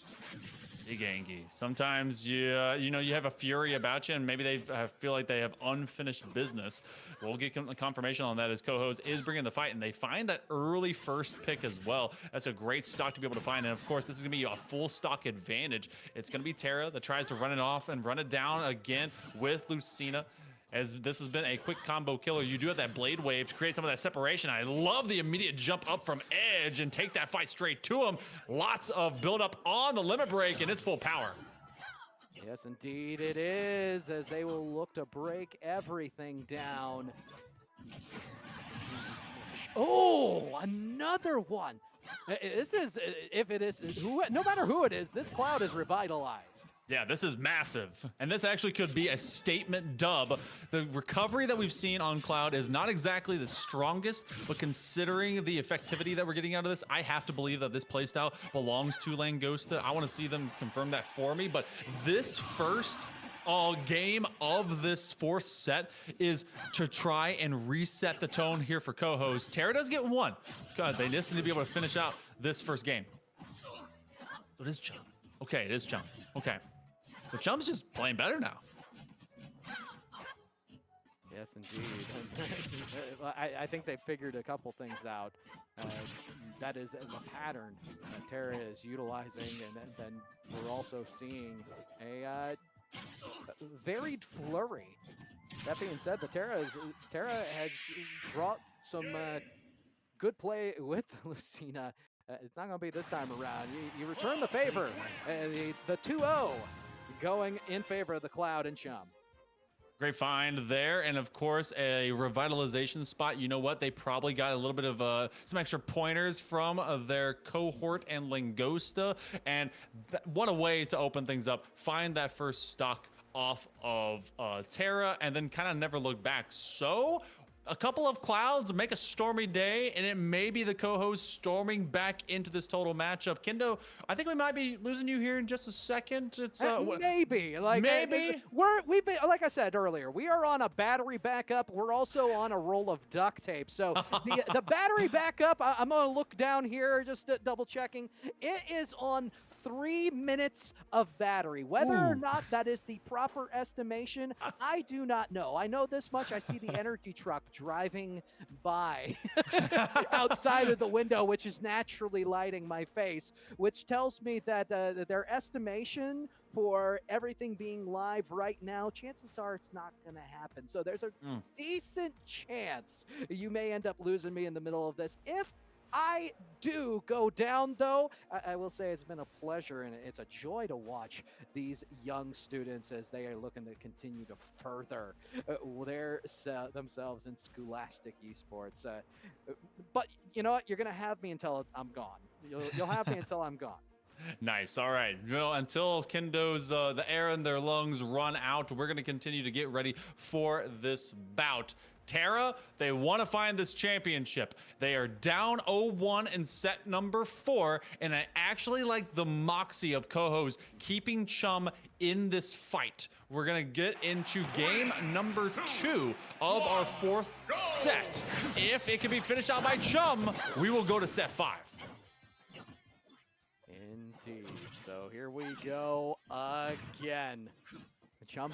Big Angie. Sometimes you have a fury about you, and maybe they feel like they have unfinished business. We'll get confirmation on that as Cohoes is bringing the fight, and they find that early first pick as well. That's a great stock to be able to find, and of course, this is going to be a full stock advantage. It's going to be Terra that tries to run it off and run it down again with Lucina. As this has been a quick combo killer, you do have that blade wave to create some of that separation. I love the immediate jump up from Edge and take that fight straight to him. Lots of build up on the limit break, and it's full power. Yes, indeed it is, as they will look to break everything down. Oh, another one. This is, if it is, no matter who it is, this Cloud is revitalized. Yeah, this is massive. And this actually could be a statement dub. The recovery that we've seen on Cloud is not exactly the strongest, but considering the effectivity that we're getting out of this, I have to believe that this playstyle belongs to Langosta. I want to see them confirm that for me, but this first game of this 4th set is to try and reset the tone here for Cohoes. Terra does get 1. God, they just need to be able to finish out this first game. It is Chum. Okay, it is Chum. Okay. So Chum's just playing better now. Yes, indeed. I think they figured a couple things out. That is the pattern that Terra is utilizing, and then we're also seeing a varied flurry. That being said, the Terra has brought some good play with Lucina. It's not going to be this time around. You return the favor. The 2-0 going in favor of the Cloud and Chum. Great find there, and of course a revitalization spot. You know what? They probably got a little bit of some extra pointers from their cohort and Langosta, and what a way to open things up. Find that first stock off of Terra, and then kind of never look back. So a couple of clouds make a stormy day, and it may be the Cohoes storming back into this total matchup. Kendo, I think we might be losing you here in just a second. It's maybe, like maybe we've been, like I said earlier, we are on a battery backup. We're also on a roll of duct tape. So the battery backup, I'm gonna look down here, just double checking. It is on 3 minutes of battery. Whether or not that is the proper estimation, I do not know. I know this much. I see the energy truck driving by outside of the window, which is naturally lighting my face, which tells me that their estimation for everything being live right now, chances are it's not going to happen. So there's a decent chance you may end up losing me in the middle of this. If I do go down, though, I will say it's been a pleasure and it's a joy to watch these young students as they are looking to continue to further themselves in scholastic esports. But you know what? You're going to have me until I'm gone. You'll have me until I'm gone. Nice. All right. You know, until Kendo's the air in their lungs run out, we're going to continue to get ready for this bout. Terra, they want to find this championship. They are down 0-1 in set number 4, and I actually like the moxie of Cohoes keeping Chum in this fight. We're going to get into game number 2 of our 4th set. If it can be finished out by Chum, we will go to set 5. Indeed. So here we go again. Chum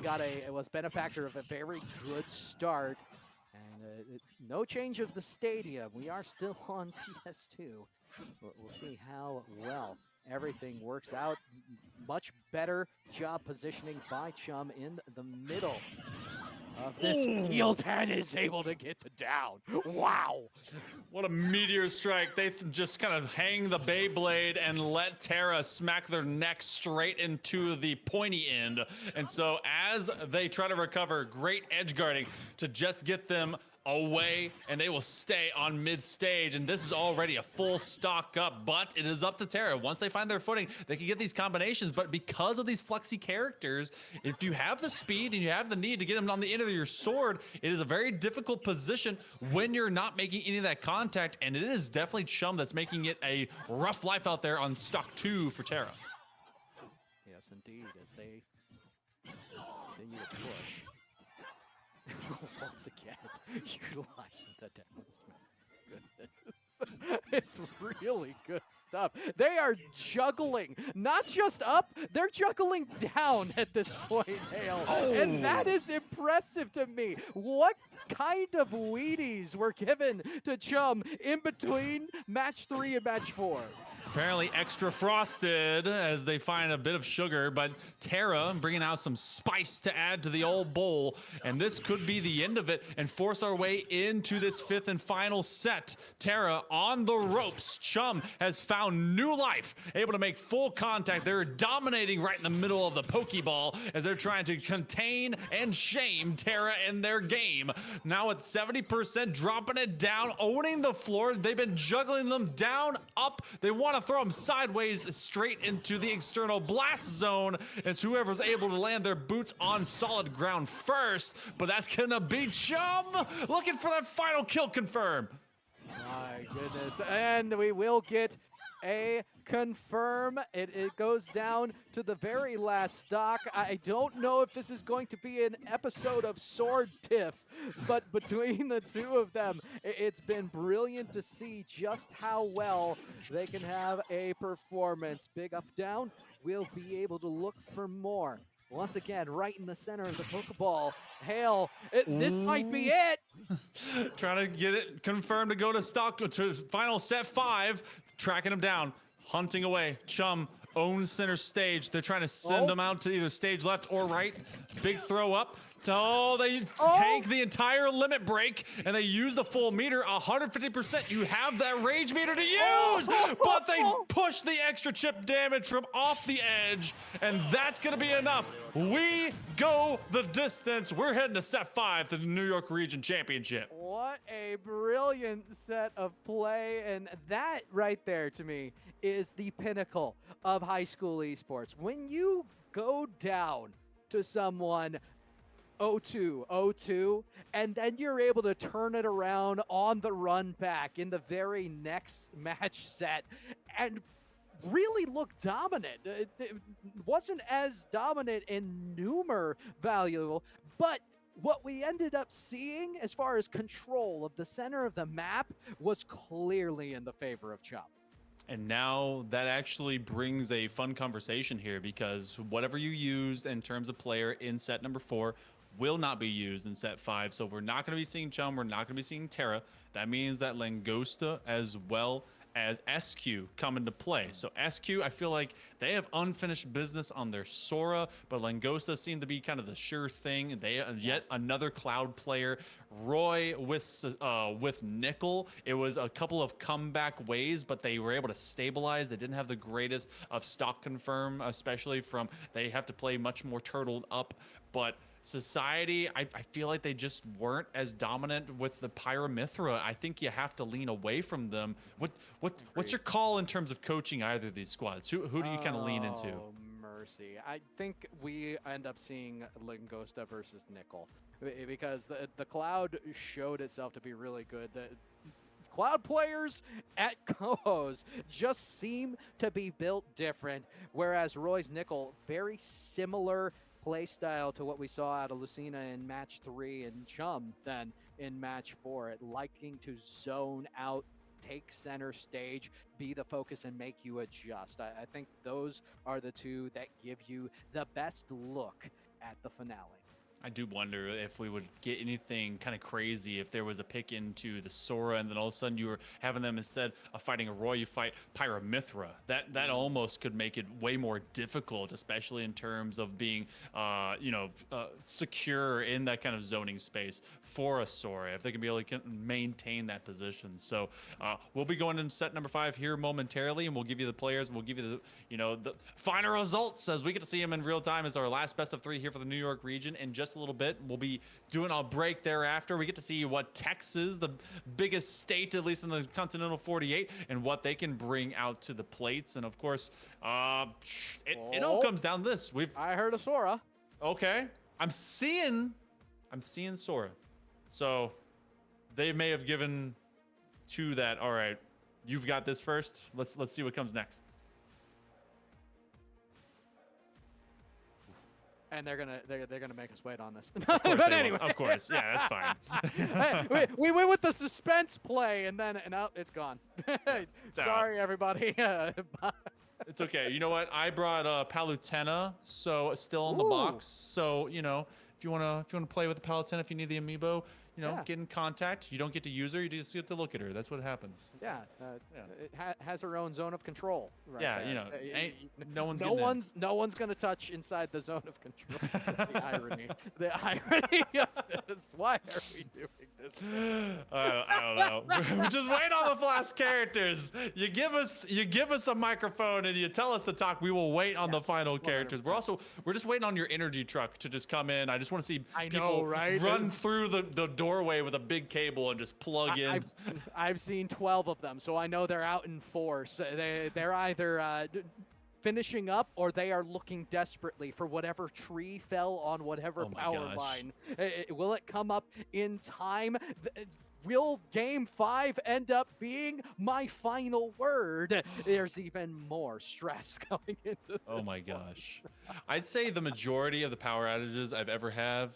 was benefactor of a very good start. And no change of the stadium. We are still on PS2. We'll see how well everything works out. Much better job positioning by Chum in the middle of this field and is able to get the down. Wow. What a meteor strike. They just kind of hang the Beyblade and let Terra smack their neck straight into the pointy end. And so as they try to recover, great edge guarding to just get them away, and they will stay on mid stage. And this is already a full stock up, but it is up to Terra. Once they find their footing, they can get these combinations. But because of these flexy characters, if you have the speed and you have the need to get them on the end of your sword, it is a very difficult position when you're not making any of that contact. And it is definitely Chum that's making it a rough life out there on stock 2 for Terra. Yes, indeed, as they continue to push. Once again, utilizing the goodness. It's really good stuff. They are juggling, not just up, they're juggling down at this point, Hale. And that is impressive to me. What kind of Wheaties were given to Chum in between match 3 and match 4? Apparently extra frosted as they find a bit of sugar, but Terra bringing out some spice to add to the old bowl, and this could be the end of it and force our way into this 5th and final set. Terra on the ropes. Chum has found new life, able to make full contact. They're dominating right in the middle of the Pokeball as they're trying to contain and shame Terra in their game. Now at 70%, dropping it down, owning the floor. They've been juggling them down, up. They want to throw them sideways straight into the external blast zone. It's whoever's able to land their boots on solid ground first, but that's gonna be Chum looking for that final kill confirm. My goodness, and we will get a confirm. It goes down to the very last stock. I don't know if this is going to be an episode of Sword Tiff, but between the two of them, it's been brilliant to see just how well they can have a performance. Big up, down. We'll be able to look for more. Once again, right in the center of the Pokeball. Hale, this might be it. Trying to get it confirmed to go to final set 5. Tracking him down, hunting away. Chum owns center stage. They're trying to send him out to either stage left or right. Big throw up. Oh, they tank the entire limit break, and they use the full meter, 150%. You have that rage meter to use, but they push the extra chip damage from off the edge, and that's going to be enough. We go the distance. We're heading to set 5 to the New York Region Championship. What a brilliant set of play, and that right there to me is the pinnacle of high school esports. When you go down to someone 0-2, and then you're able to turn it around on the run back in the very next match set and really look dominant. It wasn't as dominant in numer valuable, but what we ended up seeing as far as control of the center of the map was clearly in the favor of Chum. And now that actually brings a fun conversation here, because whatever you used in terms of player in set number 4 will not be used in set 5. So we're not going to be seeing Chum. We're not going to be seeing Terra. That means that Langosta as well as SQ come into play. So SQ, I feel like they have unfinished business on their Sora, but Langosta seemed to be kind of the sure thing. They yet another Cloud player. Roy with Nickel, it was a couple of comeback ways, but they were able to stabilize. They didn't have the greatest of stock confirm, especially from they have to play much more turtled up, but Society, I feel like they just weren't as dominant with the Pyramithra. I think you have to lean away from them. What's your call in terms of coaching either of these squads? Who do you kind of lean into? Oh, mercy. I think we end up seeing Langosta versus Nickel because the Cloud showed itself to be really good. The Cloud players at Cohoes just seem to be built different, whereas Roy's Nickel, very similar play style to what we saw out of Lucina in match 3 and Chum then in match 4, at liking to zone out, take center stage, be the focus, and make you adjust. I think those are the two that give you the best look at the finale. I do wonder if we would get anything kind of crazy if there was a pick into the Sora, and then all of a sudden you were having them, instead of fighting a Roy, you fight Pyramithra. That almost could make it way more difficult, especially in terms of being, secure in that kind of zoning space for a Sora, if they can be able to maintain that position. So we'll be going into set number 5 here momentarily, and we'll give you the players. We'll give you the final results as we get to see them in real time. It's our last best of 3 here for the New York region. In just a little bit, we'll be doing a break thereafter. We get to see what Texas, the biggest state at least in the continental 48, and what they can bring out to the plates. And of course, it all comes down to this. I heard a Sora. Okay, I'm seeing Sora, so they may have given to that. All right, you've got this first. Let's see what comes next. And they're gonna make us wait on this. Of course, but anyway, of course, yeah, that's fine. we went with the suspense play, and now it's gone. Sorry, everybody. It's okay. You know what? I brought Palutena, so still on the box. So if you wanna play with the Palutena, if you need the amiibo, get in contact. You don't get to use her; you just get to look at her. That's what happens. Yeah, it has her own zone of control. Right yeah, there. no one's gonna touch inside the zone of control. the irony of this. Why are we doing this? I don't know. We're just waiting on the flash characters. You give us a microphone and you tell us to talk. We will wait on the final characters. 100%. We're just waiting on your energy truck to just come in. I just want to see I people know, right? run through the doorway with a big cable and just plug in. I've seen 12 of them, so I know they're out in force. They're either finishing up or they are looking desperately for whatever tree fell on whatever power line. Will it come up in time? Will Game 5 end up being my final word? There's even more stress going into this. Oh my gosh. I'd say the majority of the power outages I've ever have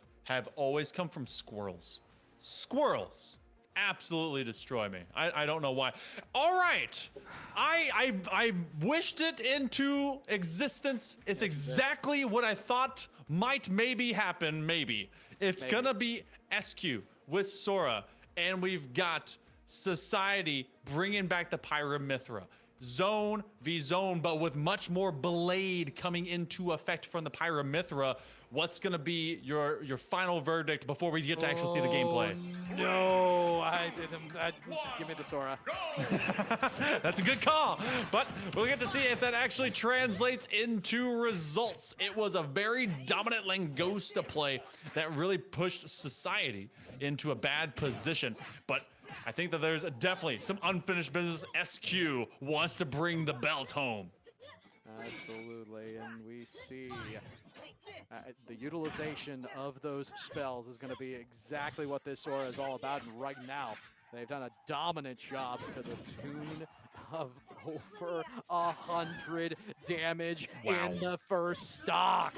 always come from squirrels. Squirrels absolutely destroy me. I don't know why. All right, I wished it into existence. It's exactly what I thought might maybe happen. Maybe it's gonna be SQ with Sora, and we've got Society bringing back the Pyramithra. Zone v zone, but with much more blade coming into effect from the Pyramithra. What's gonna be your final verdict before we get to actually see the gameplay? No, give me the Sora. That's a good call, but we'll get to see if that actually translates into results. It was a very dominant Langosta play that really pushed Society into a bad position, but I think that there's definitely some unfinished business. SQ wants to bring the belt home. Absolutely, and we see the utilization of those spells is going to be exactly what this Sora is all about. And right now, they've done a dominant job to the tune of over 100 damage in the first stock.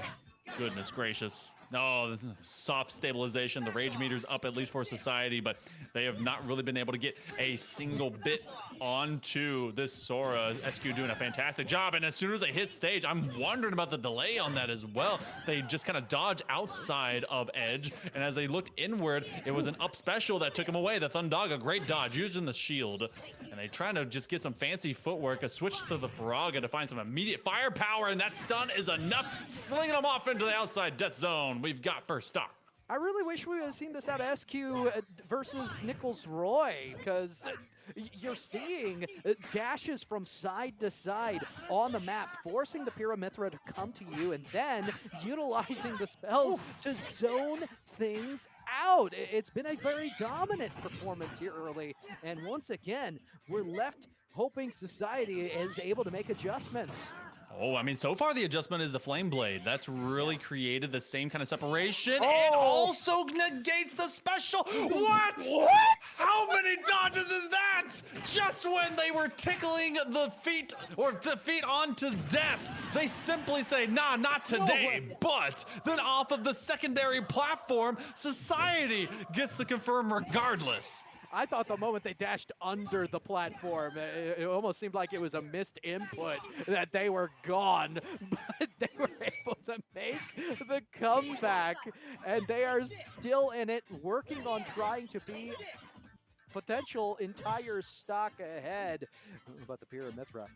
Goodness gracious. No, this is soft stabilization. The rage meter's up at least for Society, but they have not really been able to get a single bit onto this Sora. SQ doing a fantastic job, and as soon as they hit stage, I'm wondering about the delay on that as well. They just kind of dodge outside of Edge, and as they looked inward, it was an up special that took him away. The Thundaga, great dodge, using the shield, and they trying to just get some fancy footwork, a switch to the Faraga to find some immediate firepower, and that stun is enough, slinging them off into the outside death zone. We've got first stock. I really wish we would have seen this out of SQ versus Nichols Roy, because you're seeing dashes from side to side on the map, forcing the Pyramithra to come to you, and then utilizing the spells to zone things out. It's been a very dominant performance here early, and once again, we're left hoping Society is able to make adjustments. Oh, I mean, so far the adjustment is the Flame Blade. That's really created the same kind of separation and also negates the special. What? How many dodges is that? Just when they were tickling the feet or the feet onto death, they simply say, nah, not today. But then off of the secondary platform, Society gets the confirm regardless. I thought the moment they dashed under the platform, it almost seemed like it was a missed input, that they were gone, but they were able to make the comeback, and they are still in it, working on trying to be potential entire stock ahead. But the Pyramithra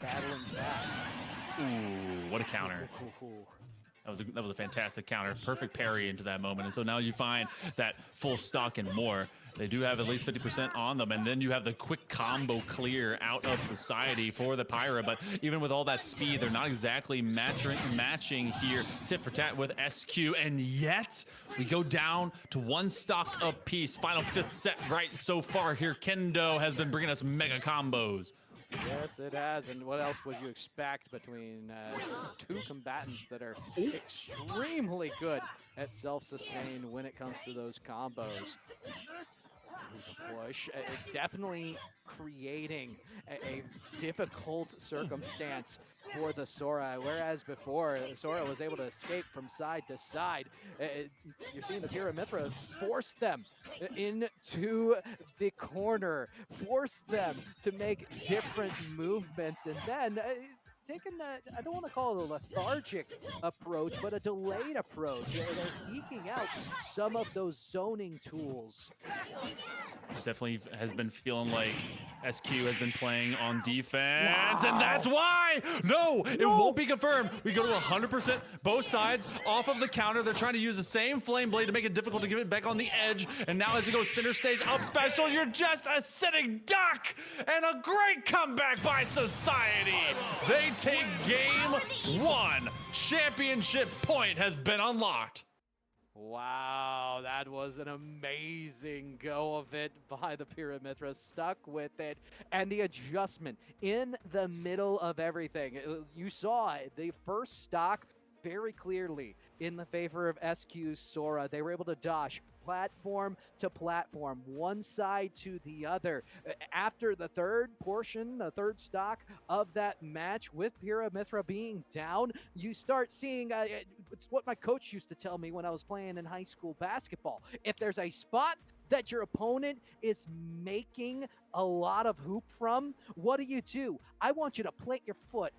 battling back. Ooh, what a counter. That was a fantastic counter. Perfect parry into that moment. And so now you find that full stock and more. They do have at least 50% on them, and then you have the quick combo clear out of Society for the Pyra. But even with all that speed, they're not exactly matching here tit for tat with SQ, and yet we go down to one stock apiece. Final fifth set right so far here. Kendo has been bringing us mega combos. Yes, it has. And what else would you expect between two combatants that are extremely good at self-sustain when it comes to those combos? Push, definitely creating a difficult circumstance for the Sora, whereas before Sora was able to escape from side to side. You're seeing the Pyramithra force them into the corner, force them to make different movements, and then taking I don't want to call it a lethargic approach, but a delayed approach. They're eking out some of those zoning tools. Definitely has been feeling like SQ has been playing on defense, and that's why! No, it won't be confirmed. We go to 100%, both sides, off of the counter. They're trying to use the same Flame Blade to make it difficult to get it back on the edge, and now as it goes center stage, up special, you're just a sitting duck, and a great comeback by Society. They take game one. Championship point has been unlocked. Wow, that was an amazing go of it by the Pyramithra. Stuck with it, and the adjustment in the middle of everything. You saw the first stock very clearly in the favor of SQ's Sora. They were able to dash platform to platform, one side to the other. After the third portion, the third stock of that match, with Pyramithra being down, you start seeing, it's what my coach used to tell me when I was playing in high school basketball. If there's a spot that your opponent is making a lot of hoop from, what do? I want you to plant your foot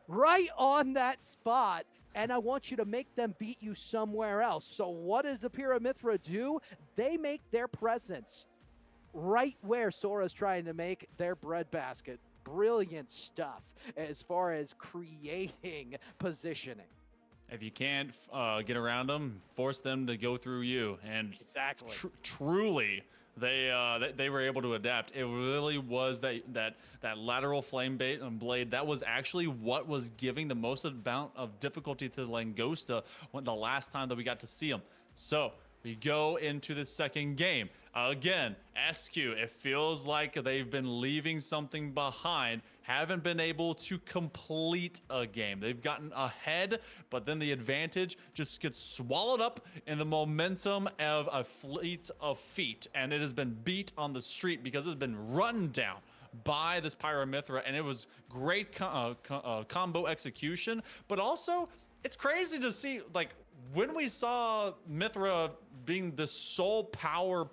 right on that spot, and I want you to make them beat you somewhere else. So what does the Pyramithra do? They make their presence right where Sora's trying to make their breadbasket. Brilliant stuff as far as creating positioning. If you can't get around them, force them to go through you. And exactly, truly, they were able to adapt. It really was that lateral flame blade. That was actually what was giving the most amount of difficulty to Langosta the last time that we got to see him. So we go into the second game. Again, SQ, it feels like they've been leaving something behind, haven't been able to complete a game. They've gotten ahead, but then the advantage just gets swallowed up in the momentum of a fleet of feet, and it has been beat on the street because it's been run down by this Pyramithra, and it was great combo execution, but also it's crazy to see, like, when we saw Mithra being the sole power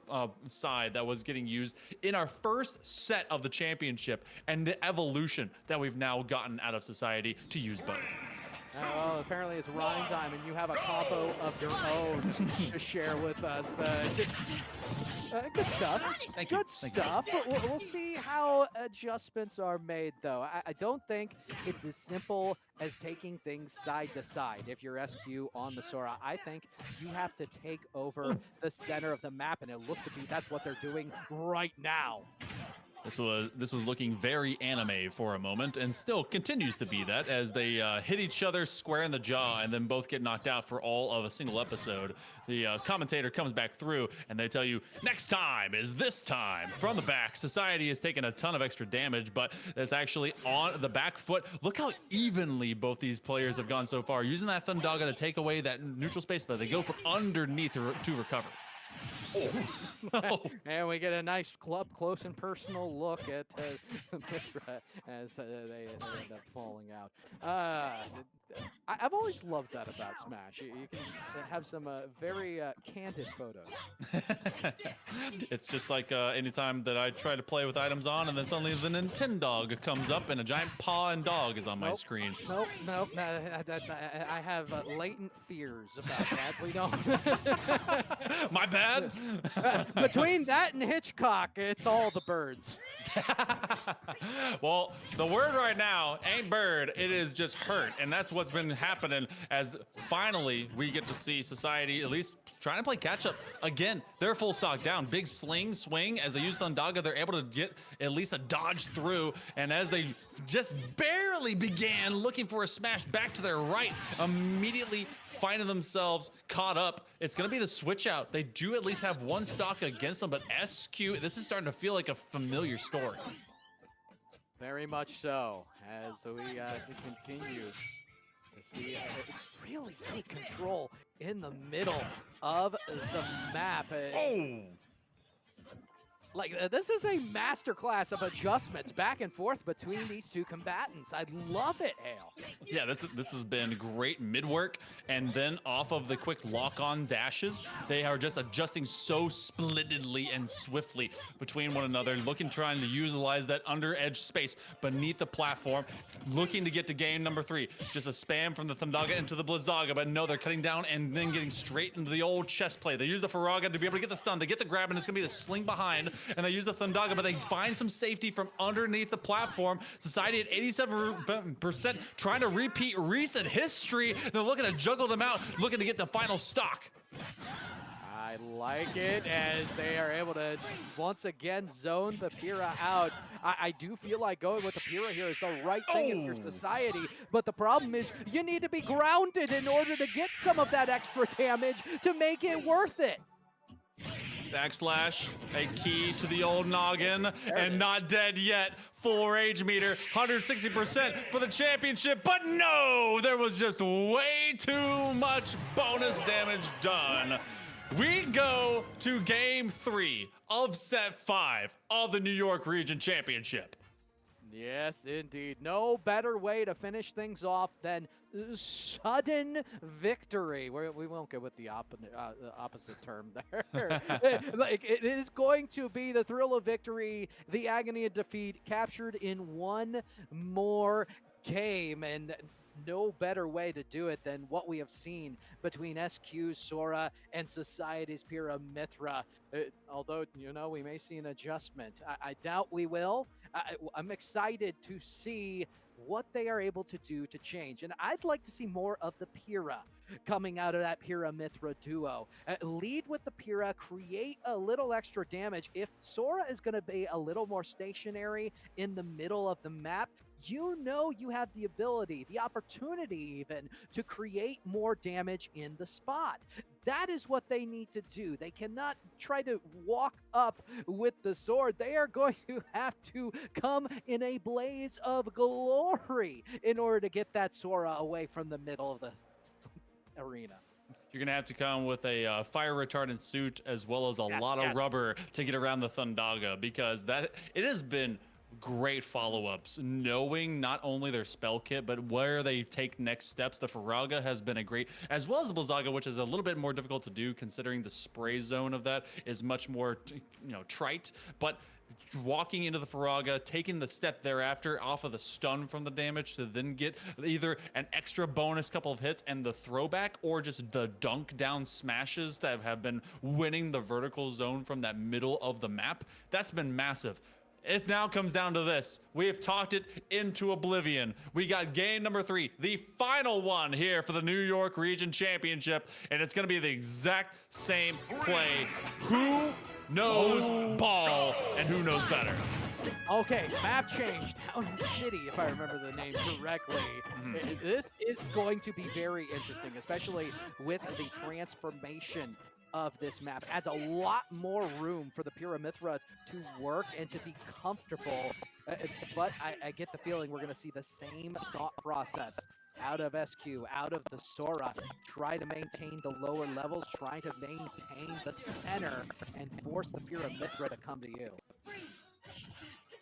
side that was getting used in our first set of the championship, and the evolution that we've now gotten out of society to use both. Well, apparently it's rhyme time, and you have a combo of your own to share with us. Good stuff. Thank you. Good stuff. We'll see how adjustments are made, though. I don't think it's as simple as taking things side to side. If you're SQ on the Sora, I think you have to take over the center of the map, and it looks to be that's what they're doing right now. This was looking very anime for a moment, and still continues to be that as they hit each other square in the jaw and then both get knocked out for all of a single episode. The commentator comes back through and they tell you, next time is this time. From the back, Society has taken a ton of extra damage, but it's actually on the back foot. Look how evenly both these players have gone so far, using that Thundaga to take away that neutral space, but they go from underneath to recover. Oh. And we get a nice up close and personal look at Mithra as they end up falling out. I've always loved that about Smash. You can have some very candid photos. It's just like anytime that I try to play with items on, and then suddenly the Nintendog comes up and a giant paw and dog is on my screen. Nope. I have latent fears about that. We don't. My bad. Between that and Hitchcock, it's all the birds. Well, the word right now ain't bird, it is just hurt, and that's what's been happening as finally we get to see Society at least trying to play catch up again. They're full stock down, big swing as they use Thundaga. They're able to get at least a dodge through, and as they just barely began looking for a smash back to their right, immediately finding themselves caught up. It's going to be the switch out. They do at least have one stock against them, but SQ, this is starting to feel like a familiar story. Very much so, as we continue to see really take control in the middle of the map. Like, this is a masterclass of adjustments back and forth between these two combatants. I love it, Hale. Yeah, this has been great mid-work, and then off of the quick lock-on dashes, they are just adjusting so splendidly and swiftly between one another, trying to utilize that under-edge space beneath the platform, looking to get to game number 3. Just a spam from the Thundaga into the Blizzaga, but no, they're cutting down and then getting straight into the old chest play. They use the Faraga to be able to get the stun. They get the grab, and it's going to be the sling behind, and they use the Thundaga, but they find some safety from underneath the platform. Society at 87%, trying to repeat recent history. They're looking to juggle them out, looking to get the final stock. I like it as they are able to once again zone the Pyrrha out. I do feel like going with the Pyrrha here is the right thing in your Society, but the problem is you need to be grounded in order to get some of that extra damage to make it worth it. Backslash, a key to the old noggin, and not dead yet. Full rage meter, 160% for the championship, but no, there was just way too much bonus damage done. We go to game 3 of set 5 of the New York Region Championship. Yes, indeed. No better way to finish things off than sudden victory. We won't go with the opposite term there. Like, it is going to be the thrill of victory, the agony of defeat, captured in one more game, and no better way to do it than what we have seen between SQ's Sora and Society's Pyrrha Mithra. Although, you know, we may see an adjustment. I doubt we will. I'm excited to see what they are able to do to change. And I'd like to see more of the Pyrrha coming out of that Pyrrha Mithra duo. Lead with the Pyrrha, create a little extra damage. If Sora is going to be a little more stationary in the middle of the map, you know you have the ability, the opportunity even, to create more damage in the spot. That is what they need to do. They cannot try to walk up with the sword. They are going to have to come in a blaze of glory in order to get that Sora away from the middle of the arena. You're going to have to come with a fire retardant suit as well as a lot of rubber to get around the Thundaga, because it has been great follow-ups, knowing not only their spell kit, but where they take next steps. The Faraga has been a great, as well as the Blizzaga, which is a little bit more difficult to do considering the spray zone of that is much more, trite, but walking into the Faraga, taking the step thereafter off of the stun from the damage to then get either an extra bonus couple of hits and the throwback, or just the dunk down smashes that have been winning the vertical zone from that middle of the map. That's been massive. It now comes down to this. We have talked it into oblivion. We got game number 3, the final one here for the New York Region Championship, and it's going to be the exact same play. Who knows ball and who knows better? Okay, map change, Town City, if I remember the name correctly. This is going to be very interesting, especially with the transformation of this map. Adds a lot more room for the Pyramithra to work and to be comfortable. But I get the feeling we're going to see the same thought process out of SQ, out of the Sora. Try to maintain the lower levels, try to maintain the center, and force the Pyramithra to come to you.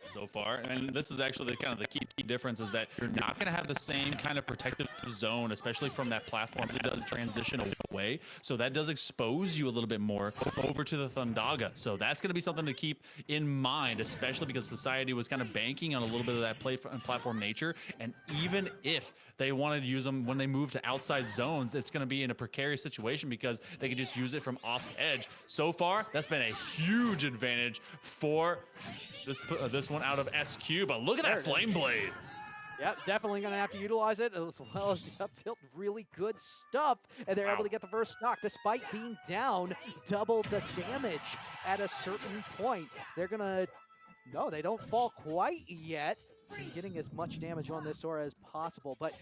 So far, and this is actually the key difference, is that you're not going to have the same kind of protective zone, especially from that platform. It does transition away, so that does expose you a little bit more over to the Thundaga. So that's going to be something to keep in mind, especially because Society was kind of banking on a little bit of that platform nature. And even if they wanted to use them when they move to outside zones, it's going to be in a precarious situation because they could just use it from off edge. So far, that's been a huge advantage for this one out of SQ, but look at that Flame Blade. Yep, definitely going to have to utilize it, as well as the up tilt. Really good stuff, and they're able to get the first stock despite being down double the damage at a certain point. They're going to, no, they don't fall quite yet. Getting as much damage on this Sora as possible, but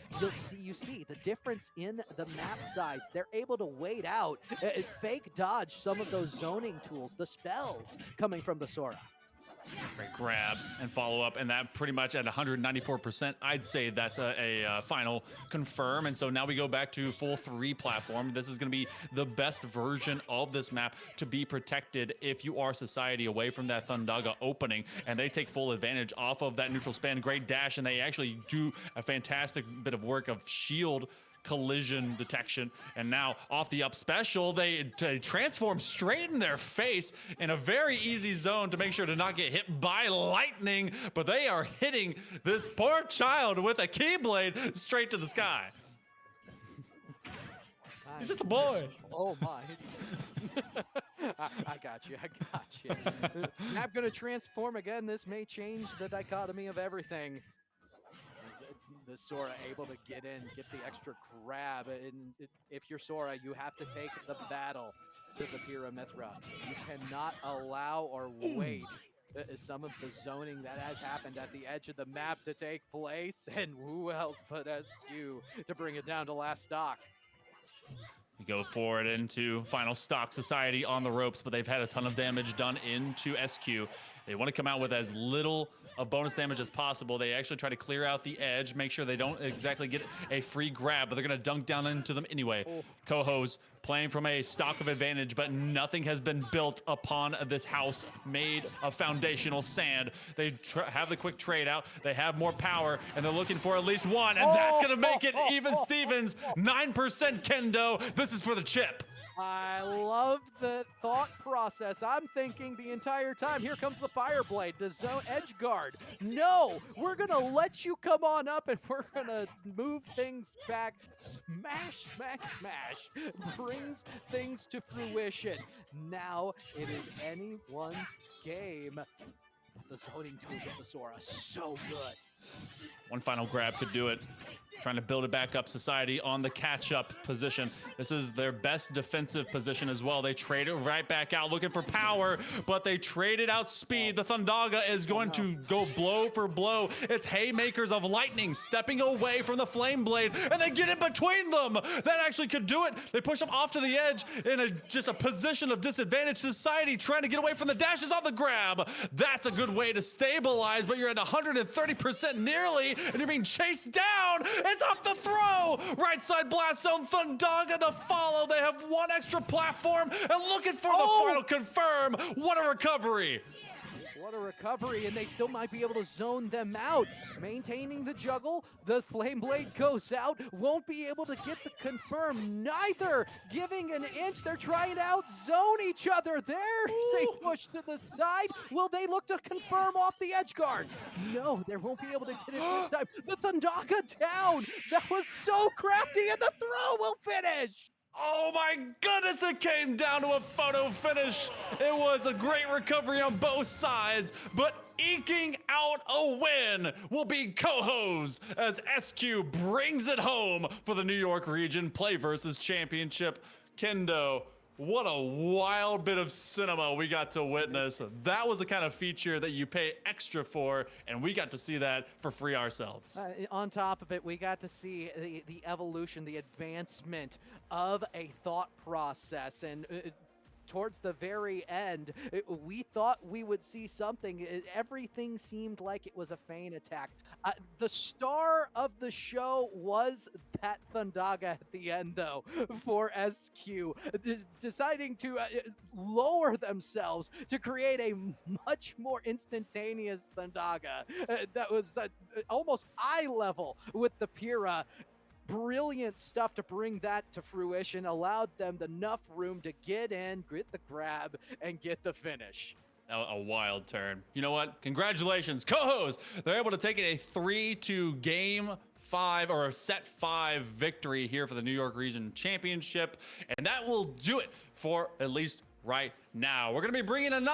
you see the difference in the map size. They're able to wait out, fake dodge some of those zoning tools, the spells coming from the Sora. Great grab and follow up, and that pretty much at 194%, I'd say that's a final confirm. And so now we go back to full 3 platform. This is going to be the best version of this map to be protected if you are Society away from that Thundaga opening, and they take full advantage off of that neutral span. Great dash, and they actually do a fantastic bit of work of shield collision detection. And now off the up special, they transform straight in their face in a very easy zone to make sure to not get hit by lightning, but they are hitting this poor child with a Keyblade straight to the sky. He's just a boy. Oh my. I got you. Map gonna transform again. This may change the dichotomy of everything. The Sora able to get in, get the extra grab, and if you're Sora, you have to take the battle to the Pyramithra. You cannot allow or wait some of the zoning that has happened at the edge of the map to take place, and who else but SQ to bring it down to last stock. We go forward into final stock. Society on the ropes, but they've had a ton of damage done into SQ. They want to come out with as little of bonus damage as possible. They actually try to clear out the edge, make sure they don't exactly get a free grab, but they're going to dunk down into them anyway. Cohoes playing from a stock of advantage, but nothing has been built upon this house made of foundational sand. They have the quick trade out. They have more power, and they're looking for at least one, and that's going to make it even Stevens. 9% Kendo. This is for the chip. I love the thought process. I'm thinking the entire time, here comes the Fireblade, the zone edge guard. No, we're going to let you come on up, and we're going to move things back. Smash, smash, smash. Brings things to fruition. Now it is anyone's game. The zoning tools of the Sora, so good. One final grab could do it. Trying to build it back up. Society on the catch-up position. This is their best defensive position as well. They trade it right back out looking for power, but they traded out speed. The Thundaga is going to go blow for blow. It's haymakers of lightning stepping away from the Flame Blade, and they get in between them. That actually could do it. They push them off to the edge in just a position of disadvantage. Society trying to get away from the dashes on the grab. That's a good way to stabilize, but you're at 130% nearly, and you're being chased down. It's off the throw! Right side blast zone, Thundaga to follow. They have one extra platform and looking for the final confirm. What a recovery! What a recovery, and they still might be able to zone them out. Maintaining the juggle, the Flame Blade goes out, won't be able to get the confirm. Neither giving an inch. They're trying to out-zone each other. There's a push to the side. Will they look to confirm off the edge guard? No, they won't be able to get it this time. The Thundaga down. That was so crafty, and the throw will finish. Oh my goodness, it came down to a photo finish. It was a great recovery on both sides, but eking out a win will be Cohoes as SQ brings it home for the New York region PlayVS championship. Kendo, what a wild bit of cinema we got to witness. That was the kind of feature that you pay extra for, and we got to see that for free ourselves. On top of it, we got to see the evolution, the advancement of a thought process, and towards the very end, we thought we would see something. Everything seemed like it was a feint attack. The star of the show was that Thundaga at the end, though, for SQ, deciding to lower themselves to create a much more instantaneous Thundaga that was almost eye level with the Pyrrha. Brilliant stuff to bring that to fruition, allowed them enough room to get in, get the grab, and get the finish. A wild turn. You know what? Congratulations, Cohoes. They're able to take it a 3-2 game 5 or a set 5 victory here for the New York Region Championship. And that will do it for at least right now. We're going to be bringing another